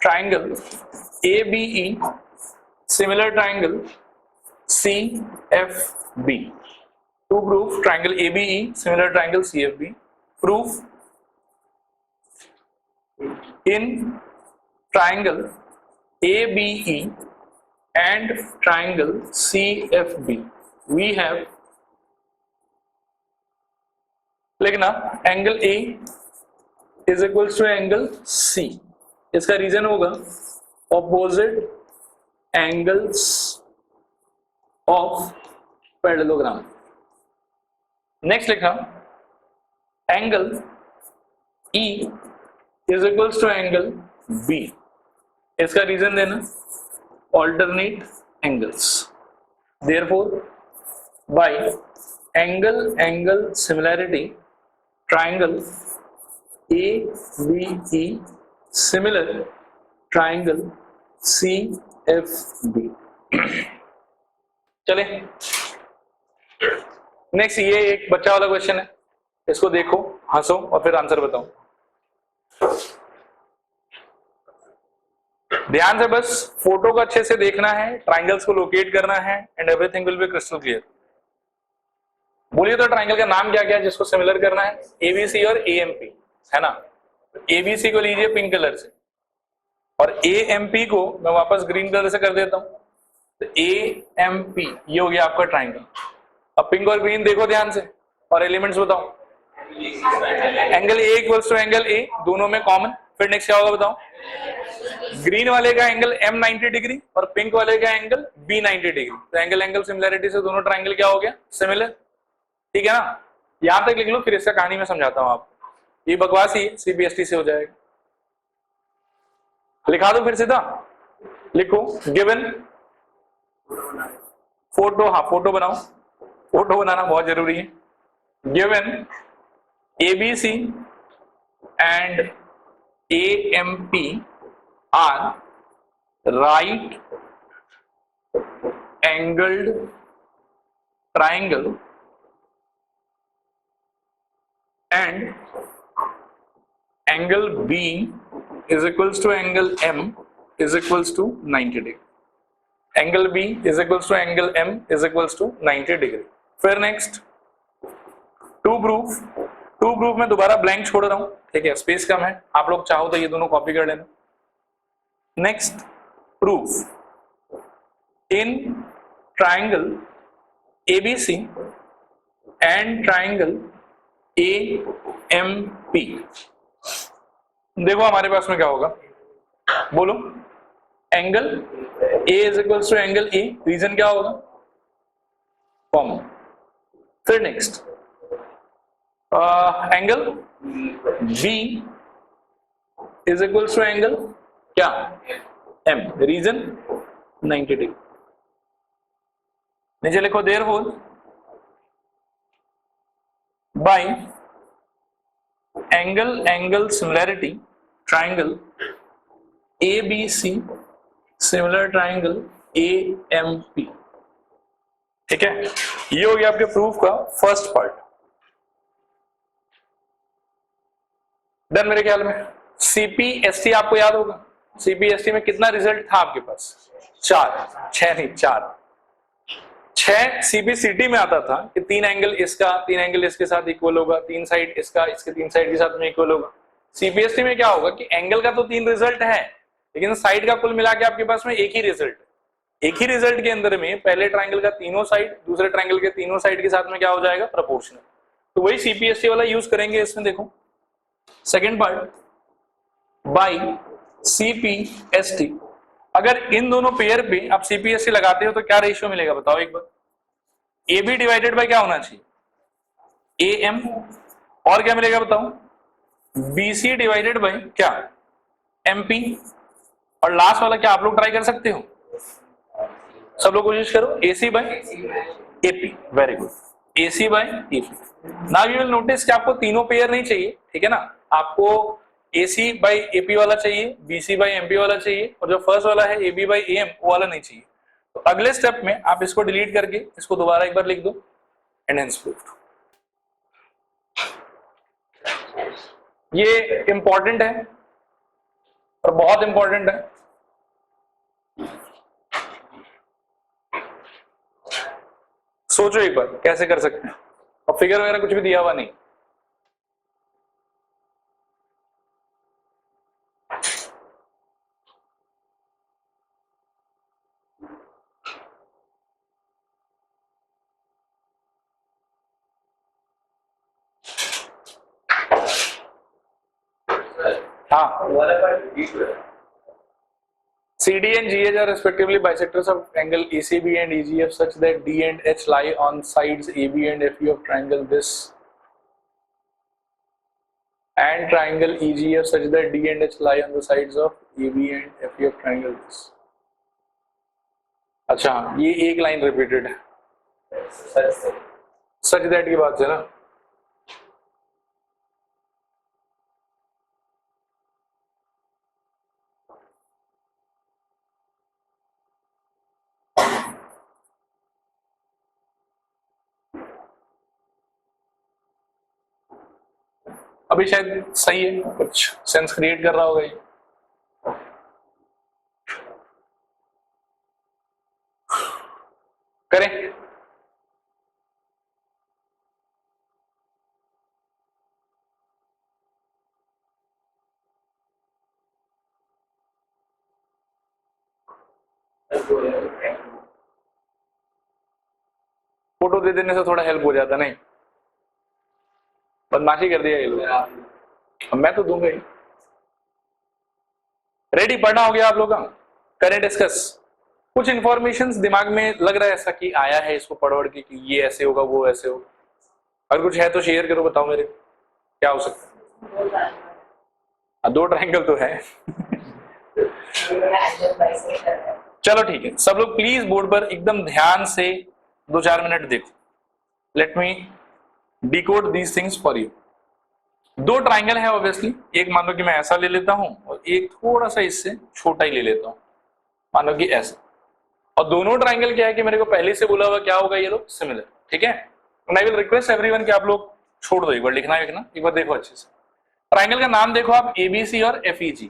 triangle ABE similar triangle CFB. To prove triangle ABE similar triangle CFB. Proof in triangle ABE and triangle CFB we have, लिखना angle A is equals to angle C. इसका reason होगा opposite angles of parallelogram. Next लिखा angle E is equals to angle B. इसका reason देना alternate angles. Therefore, by angle similarity, triangle ABE similar triangle CFB. चले next, ये एक बच्चा वाला क्वेश्चन है, इसको देखो, हंसो और फिर आंसर बताओ. ध्यान से बस फोटो को अच्छे से देखना है, ट्राइंगल्स को लोकेट करना है and everything will be crystal clear. बोलिए तो ट्राइंगल का नाम क्या क्या है जिसको सिमिलर करना है? ABC और AMP है ना. ABC को लीजिए पिंक कलर से और AMP को मैं वापस ग्रीन कलर से कर देता हूं. तो AMP ये हो गया आपका ट्राइंगल. अब पिंक और ग्रीन देखो ध्यान से और एलिमेंट्स बताओ. Angle A equals to angle A, दोनों में कॉमन. फिर नेक्स्ट क्या होगा बताओ? ग्रीन वाले का एंगल M 90 डिग्री और पिंक वाले का एंगल B 90 डिग्री. तो एंगल सिमिलरिटी से दोनों ट्राइंगल क्या हो गया? सिमिलर. ठीक है ना. यहां तक लिख लो, फिर इसका कहानी में समझाता हूं आपको. ये बकवास ही CBST से हो जाएगा. लिखा दो फिर सीधा. लिखो गिवन फोटो. हाँ फोटो बनाओ, फोटो बनाना बहुत जरूरी है. Given ABC and AMP are right angled triangle and angle B is equals to angle M is equals to 90 degree. Angle B is equals to angle M is equals to 90 degree. फिर next to prove में दोबारा blank छोड़ रहा हूं, ठीक है, space कम है. आप लोग चाहो तो ये दोनों कॉपी कर लेना. Next proof in triangle ABC and triangle AMP. देखो हमारे पास में क्या होगा, बोलो. Angle A is equals to angle A, reason क्या होगा? कॉमन. फिर next angle B is equals to angle क्या? M, reason 90 degree. नीचे लिखो therefore by angle similarity triangle ABC similar triangle AMP. ठीक है, ये हो गया आपके प्रूफ का फर्स्ट पार्ट. डन मेरे ख्याल में. CPST आपको याद होगा. CPST में कितना रिजल्ट था आपके पास? 4 CPCT में आता था कि 3 एंगल इसका 3 एंगल इसके साथ इक्वल होगा, 3 साइड इसका इसके 3 साइड के साथ में इक्वल होगा. CPST में क्या होगा कि एंगल का तो 3 रिजल्ट है, लेकिन साइड का कुल मिला के आपके पास में एक ही रिजल्ट. एक ही रिजल्ट के अंदर में पहले ट्राइंगल का तीनों साइड, दूसरे ट्राइंगल के तीनों साइड के साथ में क्या हो जाएगा? प्रोपोर्शनल. तो वही CPST वाला यूज करेंगे इसमें. देखो सेकेंड पार्ट, बाई CPST। अगर इन दोनों पेयर पे आप CPST लगाते हो तो क्या रेशियो मिलेगा बताओ एक बार। AB डिवाइडेड बाय क्या होना चाहिए, AM, और क्या मिलेगा बताओ, BC डिवाइडेड बाय क्या, MP, और लास्ट वाला क्या आप लोग ट्राई कर सकते हो, सब लोग कोशिश करो, AC by AP। Very good, AC by AP। Now you will notice कि आपको तीनों पेयर नहीं चाहिए, ठीक है ना, आपको AC बाय AP वाला चाहिए, BC बाय MP वाला चाहिए, और जो फर्स्ट वाला है AB बाय AM वो वाला नहीं चाहिए। तो अगले स्टेप में आप इसको डिलीट करके इसको दोबारा एक बार लिख दो, एंड हेंस प्रूव्ड। ये इंपॉर्टेंट है और बहुत इंपॉर्टेंट है। सोचो एक बार कैसे कर सकते हैं, और फिगर वगैरह कुछ भी दिया हुआ नहीं। हाँ, CD and GH are respectively bisectors of angle ACB and EGF such that D and H lie on sides AB and FE of triangle this, and triangle EGF such that D and H lie on the sides of AB and FE of triangle this। अच्छा, ये एक line repeated है, such that की बात है ना। अभी शायद सही है, कुछ सेंस क्रिएट कर रहा होगा ये। करें, फोटो दे देने से थोड़ा हेल्प हो जाता, नहीं बदमाशी कर दिया ये लोग, मैं तो दूंगा ही। रेडी, पढ़ना हो गया आप लोग का, करें डिस्कस। कुछ इंफॉर्मेशन दिमाग में लग रहा है ऐसा कि आया है इसको पढ़ के कि ये ऐसे होगा वो ऐसे होगा, अगर कुछ है तो शेयर करो, बताओ मेरे क्या हो सकता है। दो ट्रायंगल तो है। चलो ठीक है, सब लोग प्लीज बोर्ड पर एकदम ध्यान से 2-4 मिनट देखो। Let me decode these things for you. दो ट्राइंगल है ऑब्वियसली, एक मान लो कि मैं ऐसा ले लेता हूं और एक थोड़ा सा इससे छोटा ही ले लेता हूं, मान लो कि ऐसा। और दोनों ट्राइंगल क्या है कि मेरे को पहले से बोला हुआ क्या होगा, ये लोग सिमिलर, ठीक है। आई विल रिक्वेस्ट एवरीवन कि आप लोग छोड़ दो, एक बार लिखना एक बार देखो अच्छे से। ट्राइंगल का नाम देखो आप, ABC और FEG।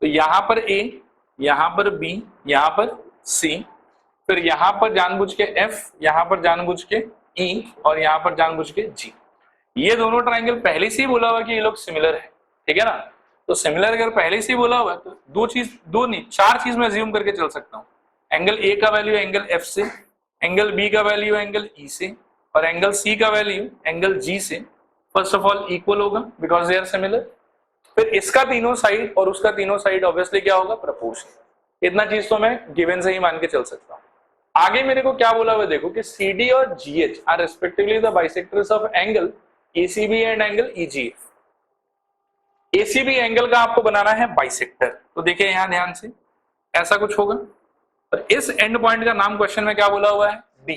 तो यहां पर A, यहां पर B, यहां पर C, फिर यहां पर जानबूझ के F, यहां पर जानबूझ के E, और यहां पर जानबूझ के G। ये दोनों ट्राइंगल पहले से ही बोला हुआ कि ये लोग सिमिलर है, ठीक है ना। तो सिमिलर अगर पहले से ही बोला हुआ तो दो नहीं 4 चीज में अज्यूम करके चल सकता हूं। एंगल A का वैल्यू एंगल F से, एंगल B का वैल्यू एंगल E से, और एंगल C का वैल्यू एंगल G से फर्स्ट ऑफ ऑल इक्वल होगा बिकॉज दे आर सिमिलर। फिर इसका तीनों साइड और उसका तीनों साइड ऑब्वियसली क्या होगा, प्रोपोर्शनल। इतना चीज तो मैं गिवन से ही मान के चल सकता हूं। आगे मेरे को क्या बोला हुआ देखो कि CD और GH are respectively the bisectors of angle ACB and angle EGF। ACB angle का आपको बनाना है बाइसेक्टर, तो देखिए यहां ध्यान से ऐसा कुछ होगा, और इस एंड पॉइंट का नाम क्वेश्चन में क्या बोला हुआ है, D,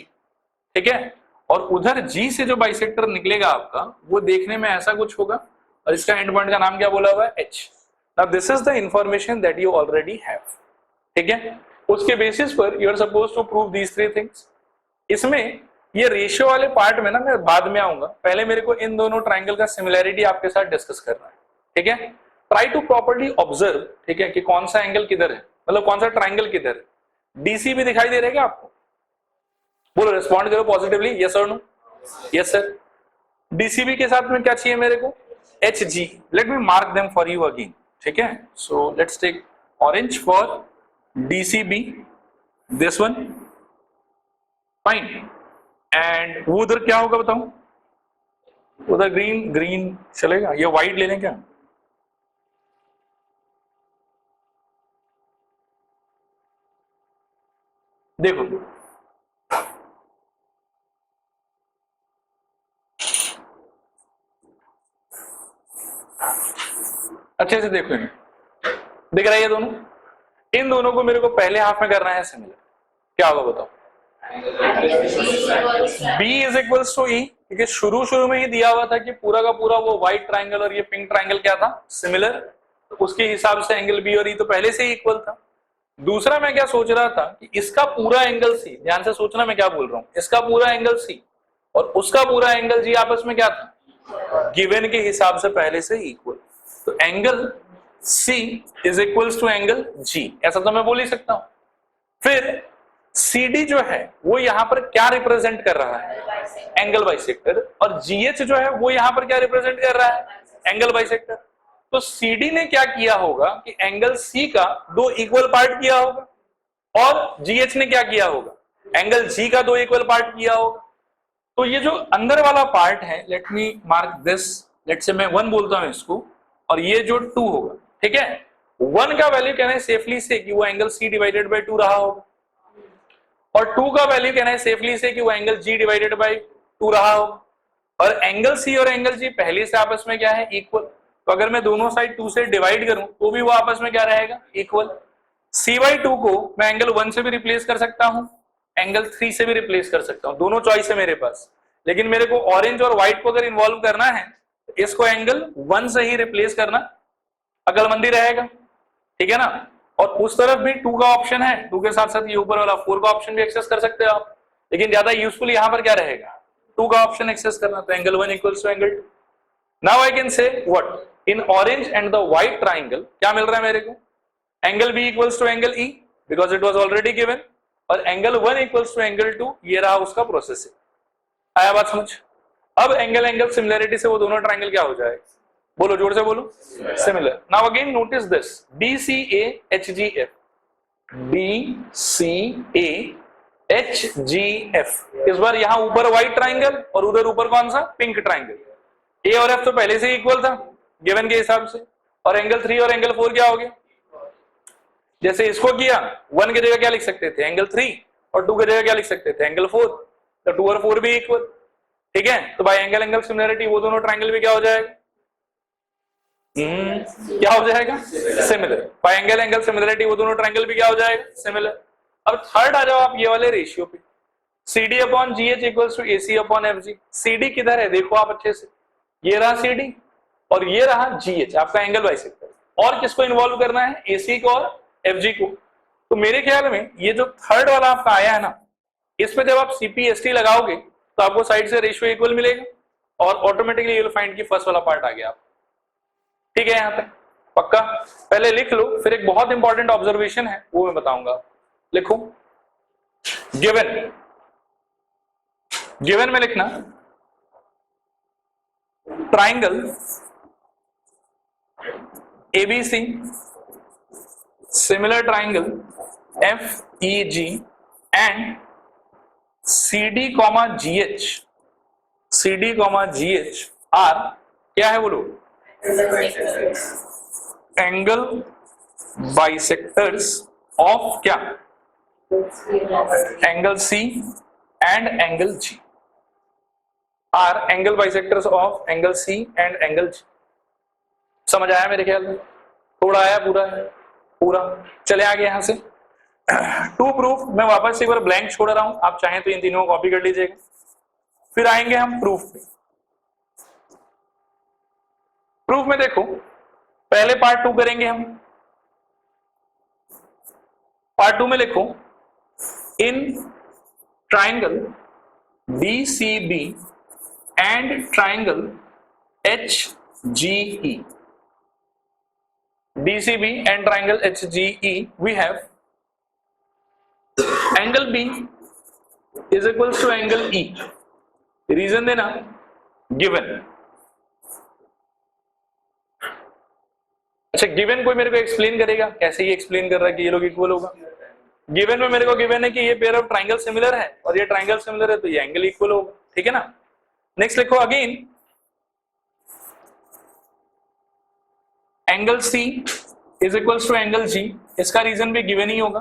ठीक है। और उधर G से जो बाइसेक्टर निकलेगा आपका वो देखने में ऐसा कुछ होगा, और इसका एंड पॉइंट का नाम क्या बोला हुआ है, H। Now this is the information that you already have, ठीक है। उसके बेसिस पर you are suppose to prove these 3 things. इसमें ये रेशियो वाले पार्ट में ना मैं बाद में आऊंगा, पहले मेरे को इन दोनों ट्राइंगल का सिमिलैरिटी आपके साथ डिस्कस करना है, ठीक है। ट्राई टू प्रॉपर्ली ऑब्जर्व, ठीक है, कि कौन सा एंगल किधर है, मतलब कौन सा ट्राइंगल किधर है। DC भी दिखाई दे रहा है क्या आपको, बोलो, रिस्पॉन्ड करो पॉजिटिवली, यस और नो, यस सर। DCB के साथ में क्या चाहिए मेरे को, HG। Let me mark them for you again, ठीक है। So let's take orange for DCB, this one, fine. And वो उधर क्या होगा बताऊं, उधर ग्रीन चलेगा, ये व्हाइट ले लें क्या, देखो अच्छे से देखो, इन्हें दिख रहा है ये दोनों, इन दोनों को मेरे को पहले हाफ में करना है सिमिलर, क्या होगा बताओ? B is equals to E, क्योंकि शुरू में ही दिया हुआ था कि पूरा का पूरा वो व्हाइट ट्राइंगल और ये पिंक ट्राइंगल क्या था, सिमिलर, तो उसके हिसाब से एंगल B और E तो पहले से ही इक्वल था। दूसरा मैं क्या सोच रहा था कि इसका पूरा एंगल C, ध्यान से सोचना मैं क्या बोल रहा हूं, इसका पूरा एंगल C और उसका पूरा एंगल G आपस में क्या था, गिवन के हिसाब से पहले से इक्वल, तो angle C is equals to angle G, ऐसा तो मैं बोल ही सकता हूं। फिर CD जो है वो यहां पर क्या रिप्रेजेंट कर रहा है, एंगल बाइसेक्टर, और GH जो है वो यहां पर क्या रिप्रेजेंट कर रहा है, एंगल बाइसेक्टर। तो CD ने क्या किया होगा कि एंगल C का दो इक्वल पार्ट किया होगा, और GH ने क्या किया होगा, एंगल G का दो इक्वल पार्ट किया होगा। तो ये जो अंदर वाला पार्ट है, let me mark this, let say मैं 1 बोलता हूं इसको, और ये जो 2 होगा, ठीक है, 1 का वैल्यू कहना है सेफली से कि वो एंगल C डिवाइडेड बाय 2 रहा होगा, और 2 का वैल्यू कहना है सेफली से कि वो एंगल G डिवाइडेड बाय 2 रहा होगा, और एंगल C और एंगल G पहले से आपस में क्या है, इक्वल। तो अगर मैं दोनों साइड 2 से डिवाइड करूं तो भी वो आपस में क्या रहेगा, इक्वल। C/2 को मैं एंगल 1 से भी रिप्लेस कर सकता हूं, एंगल 3 से भी रिप्लेस कर सकता हूं, दोनों चॉइस है मेरे पास, लेकिन मेरे को ऑरेंज और व्हाइट को अगर इन्वॉल्व करना है तो इसको एंगल 1 से ही रिप्लेस करना अकलमंदी रहेगा, ठीक है ना। और उस तरफ भी 2 का ऑप्शन है, 2 के साथ साथ ये ऊपर वाला 4 का ऑप्शन भी एक्सेस कर सकते हो आप, लेकिन ज्यादा यूजफुल यहां पर क्या रहेगा, 2 का ऑप्शन एक्सेस करना, तो angle 1 equals to angle 2। Now I can say what, in orange and the white triangle क्या मिल रहा है मेरे को, angle B equals to angle E because it was already given, और एंगल 1 इक्वल्स टू एंगल 2, ये रहा उसका प्रोसेस। आया बात समझ? अब एंगल एंगल सिमिलरिटी से वो दोनों ट्राइंगल क्या हो जाएगा, बोलो जोर से बोलो, similar. Now again notice this, BCA HGF, BCA HGF, इस बार यहां ऊपर व्हाइट ट्राइंगल और उधर ऊपर कौन सा, पिंक ट्राइंगल। A और F तो पहले से इक्वल था गिवन के हिसाब से, और एंगल 3 और एंगल 4 क्या हो गया, जैसे इसको किया 1 की जगह क्या लिख सकते थे, एंगल 3, और 2 की जगह क्या लिख सकते थे, एंगल 4, तो 2 और 4 भी इक्वल, ठीक है। तो बाय एंगल एंगल सिमिलरिटी वो दोनों ट्राइंगल भी क्या हो जाएगा, क्या हो जाएगा, similar. Bye angle angle similarity वो दोनों ट्राइंगल भी क्या हो जाएगा, सिमिलर। अब थर्ड आ जाओ आप ये वाले रेशियो पे, CD upon GH equals to AC upon FG। CD किधर है देखो आप अच्छे से, ये रहा CD और ये रहा GH, आपका एंगल बाइसेक्टर, और किसको इन्वॉल्व करना है, AC को और FG को। तो मेरे ख्याल में ये जो थर्ड वाला आपका आया है ना, इस पे जब आप CPST लगाओगे तो आपको साइड से रेशियो इक्वल मिलेगा, और ऑटोमेटिकली यू विल फाइंड कि फर्स्ट वाला पार्ट आ गया आप, ठीक है। यहां पे पक्का पहले लिख लो, फिर एक बहुत इंपॉर्टेंट ऑब्जर्वेशन है वो मैं बताऊंगा, लिखो। गिवन, गिवन में लिखना triangle ABC, similar triangle FEG and CD comma GH, CD comma GH are क्या है बोलो, एंगल बाइसेक्टर्स ऑफ क्या, angle C and angle G, are angle bisectors of angle C and angle G। समझ आया मेरे ख्याल में, थोड़ा आया, पूरा है पूरा। चले आगे यहां से टू प्रूफ, मैं वापस से एक बार ब्लैंक छोड़ रहा हूं, आप चाहें तो इन तीनों को कॉपी कर लीजिएगा, फिर आएंगे हम प्रूफ पे। प्रूफ में देखो पहले पार्ट 2 करेंगे हम, पार्ट 2 में लिखो in triangle BCB and triangle HGE, BCB and triangle HGE, we have angle B is equals to angle E. Reason देना गिवन। अच्छा गिवन कोई मेरे को एक्सप्लेन करेगा, कैसे ये एक्सप्लेन कर रहा है कि ये लोग इक्वल होगा। गिवन में मेरे को गिवन है कि ये पेयर ऑफ ट्राइंगल सिमिलर है और ये ट्राइंगल सिमिलर है, तो ये एंगल इक्वल होगा, ठीक है ना। नेक्स्ट लिखो again angle C is equals to angle G, इसका रीजन भी गिवन ही होगा।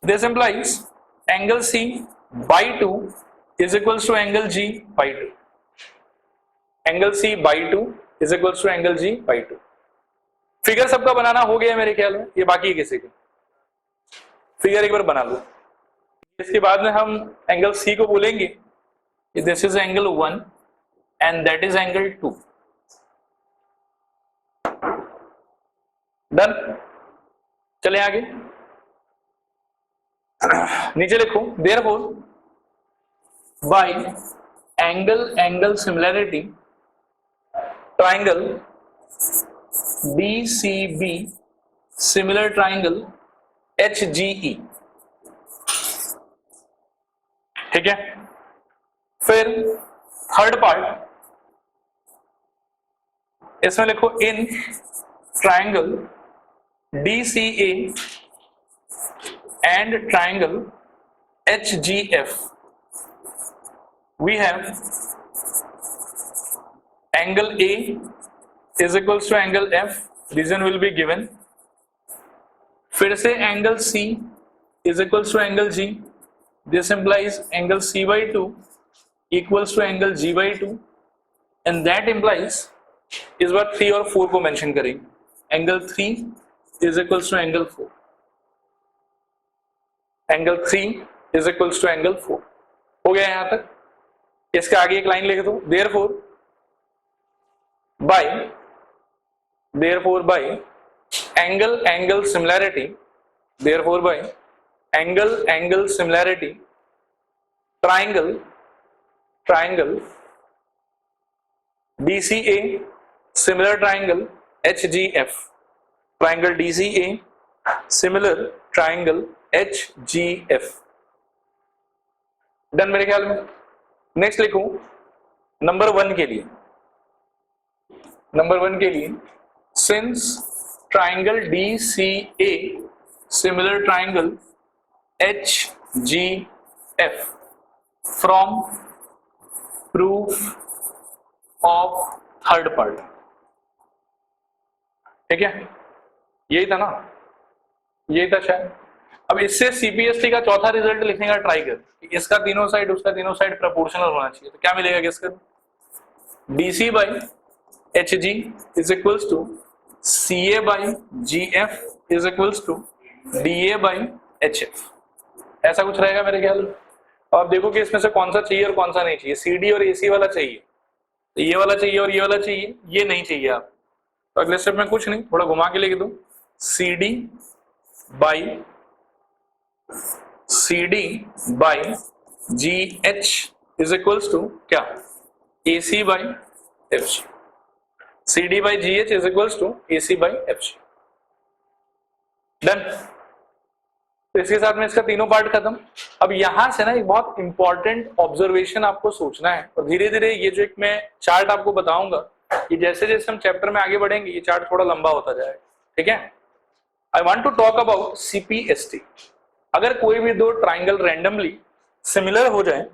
This implies angle C by 2 is equals to angle G by 2. Angle C by 2 is equals to angle G by 2. Figure सबका बनाना हो गया मेरे ख्याल में, ये बाकी है किसी का? फिगर एक बार बना लो। इसके बाद में हम एंगल C को बोलेंगे this is angle 1 and that is angle 2। Done. चले आगे, नीचे लिखो therefore by angle similarity triangle BCB similar triangle HGE। ठीक है, फिर थर्ड पार्ट इसमें लिखो in triangle DCA and triangle HGF we have angle A is equals to angle F, reason will be given। फिर से angle C is equals to angle G, this implies angle C by 2 equals to angle G by 2 and that implies इस बार 3 और 4 को mention करेंगे। angle 3 is equals to angle 4, angle 3 is equals to angle 4। हो गया यहां तक। इसके आगे एक लाइन लिख दो therefore by angle similarity, therefore by angle similarity triangle DCA similar triangle HGF, triangle DCA similar triangle HGF। Done मेरे ख्याल में। नेक्स्ट लिखूं नंबर 1 के लिए, since triangle DCA similar triangle HGF from proof of third part. ठीक है, यही था ना, यही था शायद। अब इससे CPST का चौथा रिजल्ट लिखने का ट्राई कर कि इसका तीनों साइड उसका तीनों साइड प्रोपोर्शनल होना चाहिए। तो क्या मिलेगा गेस करो? DC by HG is equals to CA by GF is equals to DA by HF। ऐसा कुछ रहेगा मेरे ख्याल में। और आप देखो कि इसमें से कौन सा चाहिए और कौन सा नहीं चाहिए। CD और AC वाला चाहिए, तो ये वाला चाहिए और ये वाला चाहिए, ये नहीं चाहिए आप। तो अगले स्टेप में कुछ नहीं, थोड़ा घुमा के लिख दो CD by GH is equals to क्या? AC by FG। CD by GH is equals to AC by FG। Done. तो इसके साथ में इसका तीनों पार्ट खत्म। अब यहां से ना एक बहुत इंपॉर्टेंट ऑब्जर्वेशन आपको सोचना है, और धीरे धीरे ये जो एक मैं चार्ट आपको बताऊंगा, ये जैसे जैसे हम चैप्टर में आगे बढ़ेंगे ये चार्ट थोड़ा लंबा होता जाएगा। ठीक है, I want to talk about CPST। अगर कोई भी दो ट्राइंगल रैंडमली सिमिलर हो जाए,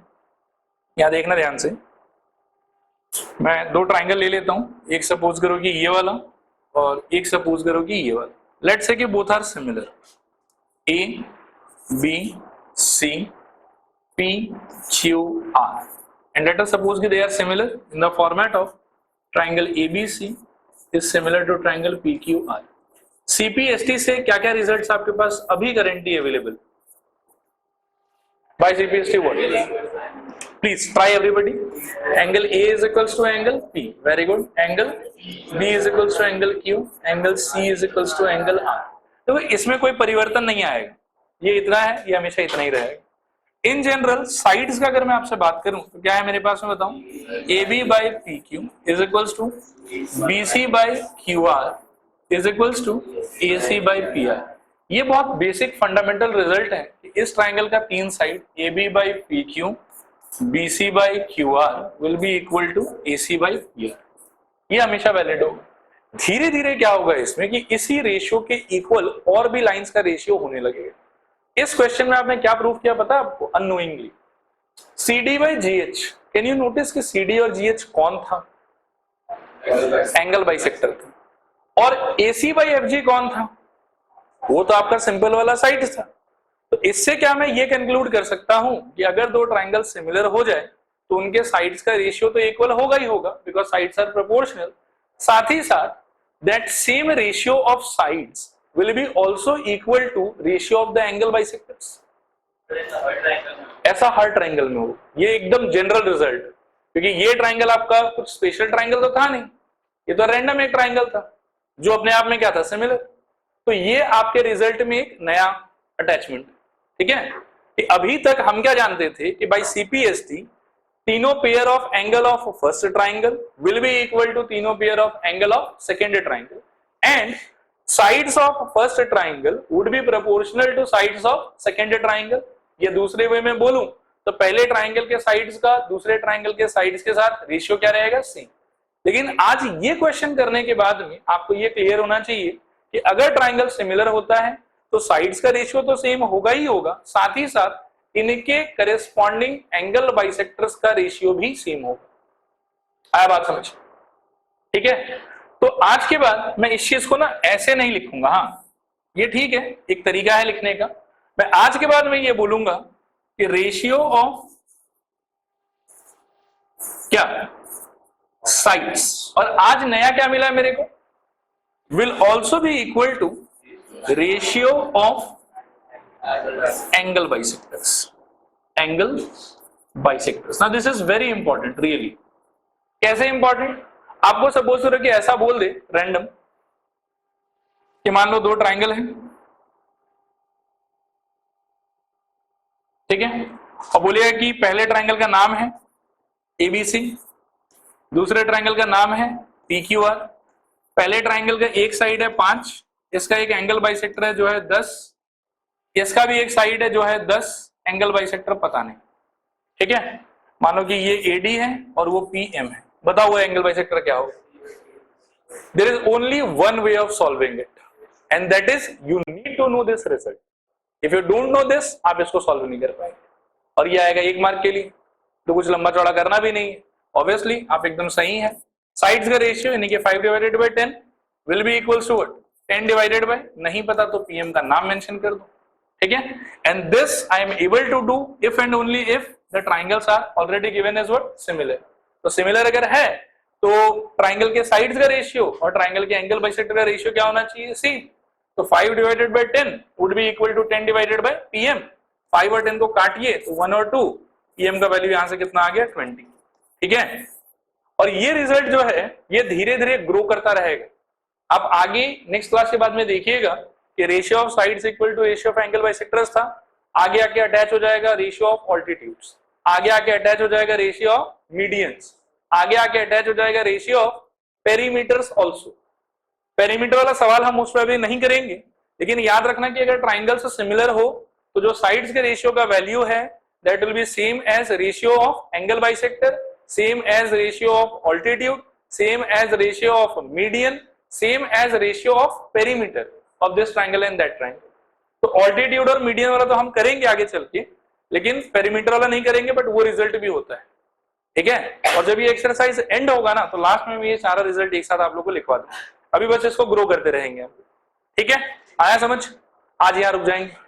यहां देखना ध्यान से, मैं दो ट्राइंगल ले लेता हूं, एक सपोज करो कि ये वाला और एक सपोज करो कि ये वाला। लेट्स से कि both are similar, A B C P Q R, and let us suppose that they are similar in the format of triangle ABC is similar to triangle PQR। CPST से क्या क्या results आपके पास अभी currently available? By CPST what? Please try everybody। Angle A is equals to angle P, very good। Angle B is equals to angle Q, angle C is equals to angle R। तो इसमें कोई परिवर्तन नहीं आएगा, ये इतना है, ये हमेशा इतना ही रहेगा। इन जनरल साइड्स का अगर मैं आपसे बात करूं तो क्या है मेरे पास में बताऊं? AB by PQ is equals to BC by QR is equals to AC by PR। ये बहुत बेसिक फंडामेंटल रिजल्ट है कि इस ट्राइंगल का तीन side AB by PQ, BC by QR will be equal to AC by PR। ये हमेशा valid होगा। धीरे धीरे क्या होगा इसमें कि इसी रेशियो के इक्वल और भी लाइंस का रेशियो होने लगेगा। इस क्वेश्चन में आपने क्या प्रूफ किया पता है आपको? Unknowingly CD by GH। Can you notice कि CD और GH कौन था? एंगल बाइसेक्टर था। और AC by FG कौन था? वो तो आपका सिंपल वाला साइड था। तो इससे क्या मैं ये कंक्लूड कर सकता हूं कि अगर दो ट्राइंगल सिमिलर हो जाए तो उनके साइड्स का रेशियो तो इक्वल होगा ही होगा, बिकॉज साइड्स आर प्रोपोर्शनल। साथ ही साथ that same ratio of sides will be also equal to ratio of the angle bisectors. ऐसा हर ट्राइंगल में हो, ये एकदम जनरल रिजल्ट, क्योंकि ये ट्राइंगल आपका कुछ स्पेशल ट्राइंगल तो था नहीं, ये तो रैंडम एक ट्राइंगल था जो अपने आप में क्या था, सिमिलर। तो ये आपके रिजल्ट में एक नया अटैचमेंट, ठीक है। कि अभी तक हम क्या जानते थे कि बाय सीपीएसटी तीनों pair of angle of first triangle will be equal to तीनों pair of angle of second triangle, and sides of first triangle would be proportional to sides of second triangle. ये दूसरे वे में बोलूं तो पहले triangle के sides का दूसरे ट्राइंगल के साइड्स के साथ रेशियो क्या रहेगा, सेम। लेकिन आज ये क्वेश्चन करने के बाद में आपको ये क्लियर होना चाहिए कि अगर ट्राइंगल सिमिलर होता है तो साइड्स का रेशियो तो सेम होगा ही होगा, साथ ही साथ इनके करेस्पॉन्डिंग एंगल बाइसेक्टर्स का रेशियो भी सेम होगा। आया बात समझ, ठीक है। तो आज के बाद मैं इस चीज को ना ऐसे नहीं लिखूंगा, हाँ ये ठीक है, एक तरीका है लिखने का। मैं आज के बाद में ये बोलूंगा कि रेशियो ऑफ क्या, साइड्स, और आज नया क्या मिला है मेरे को, will also be equal to ratio of angle bisectors. Angle bisectors, now this is very important really. कैसे इंपॉर्टेंट, आपको सपोज करो कि ऐसा बोल दे रैंडम कि मान लो दो ट्राइंगल हैं, ठीक है, और बोलिएगा कि पहले ट्राइंगल का नाम है एबीसी, दूसरे ट्राइंगल का नाम है पीक्यूआर। पहले ट्राइंगल का एक साइड है 5, इसका एक एंगल बाइसेक्टर है जो है 10, इसका भी एक साइड है जो है 10, एंगल बाइसेक्टर पता नहीं, ठीक है। मानो कि ये एडी है और वो पीएम है, बताओ वो एंगल बाइसेक्टर क्या होगा। There is only one way of solving it, and that is you need to know this result. If you don't know this, आप इसको सॉल्व नहीं कर पाएंगे, और ये आएगा 1 मार्क के लिए, तो कुछ लंबा चौड़ा करना भी नहीं है। ऑब्वियसली आप एकदम सही है। साइड्स का रेशियो यानी कि 5 divided by 10 will be equals to what, 10 divided by, नहीं पता तो पीएम का नाम मेंशन कर दो, ठीक है। And this I am able to do if and only if the triangles are already given as what, similar. तो सिमिलर अगर है तो ट्राइंगल के साइड्स का रेशियो और ट्राइंगल के एंगल बाइसेक्टर का रेशियो क्या होना चाहिए, सेम। तो 5 divided by 10 would be equal to 10 divided by PM. 5 और 10 को काटिए तो 1 और 2, पीएम का वैल्यू यहां से कितना आ गया, 20, ठीक है। और ये रिजल्ट जो है ये धीरे धीरे ग्रो करता रहेगा। आप आगे नेक्स्ट क्लास के बाद में देखिएगा कि ratio of sides equal to ratio of angle bisectors था, आगे आके अटैच हो जाएगा रेशियो ऑफ ऑल्टीट्यूड्स, आगे आके अटैच हो जाएगा रेशियो ऑफ मीडियंस, आगे आके अटैच हो जाएगा ratio of perimeters also. Perimeter वाला सवाल हम उस पर अभी नहीं करेंगे, लेकिन याद रखना कि अगर ट्राइंगल्स सिमिलर हो तो जो साइड्स के रेशियो का वैल्यू है that will be same as ratio of angle bisector, same as ratio of altitude, same as ratio of median, same as ratio of perimeter of this triangle and that triangle. तो altitude और median वाला तो हम करेंगे आगे चल के, लेकिन पेरीमीटर वाला नहीं करेंगे, बट वो रिजल्ट भी होता है, ठीक है। और जब ये एक्सरसाइज एंड होगा ना तो लास्ट में ये सारा रिजल्ट एक साथ आप लोग को लिखवा दूं। अभी बस इसको ग्रो करते रहेंगे, ठीक है। आया समझ, आज यहाँ रुक जाएंगे।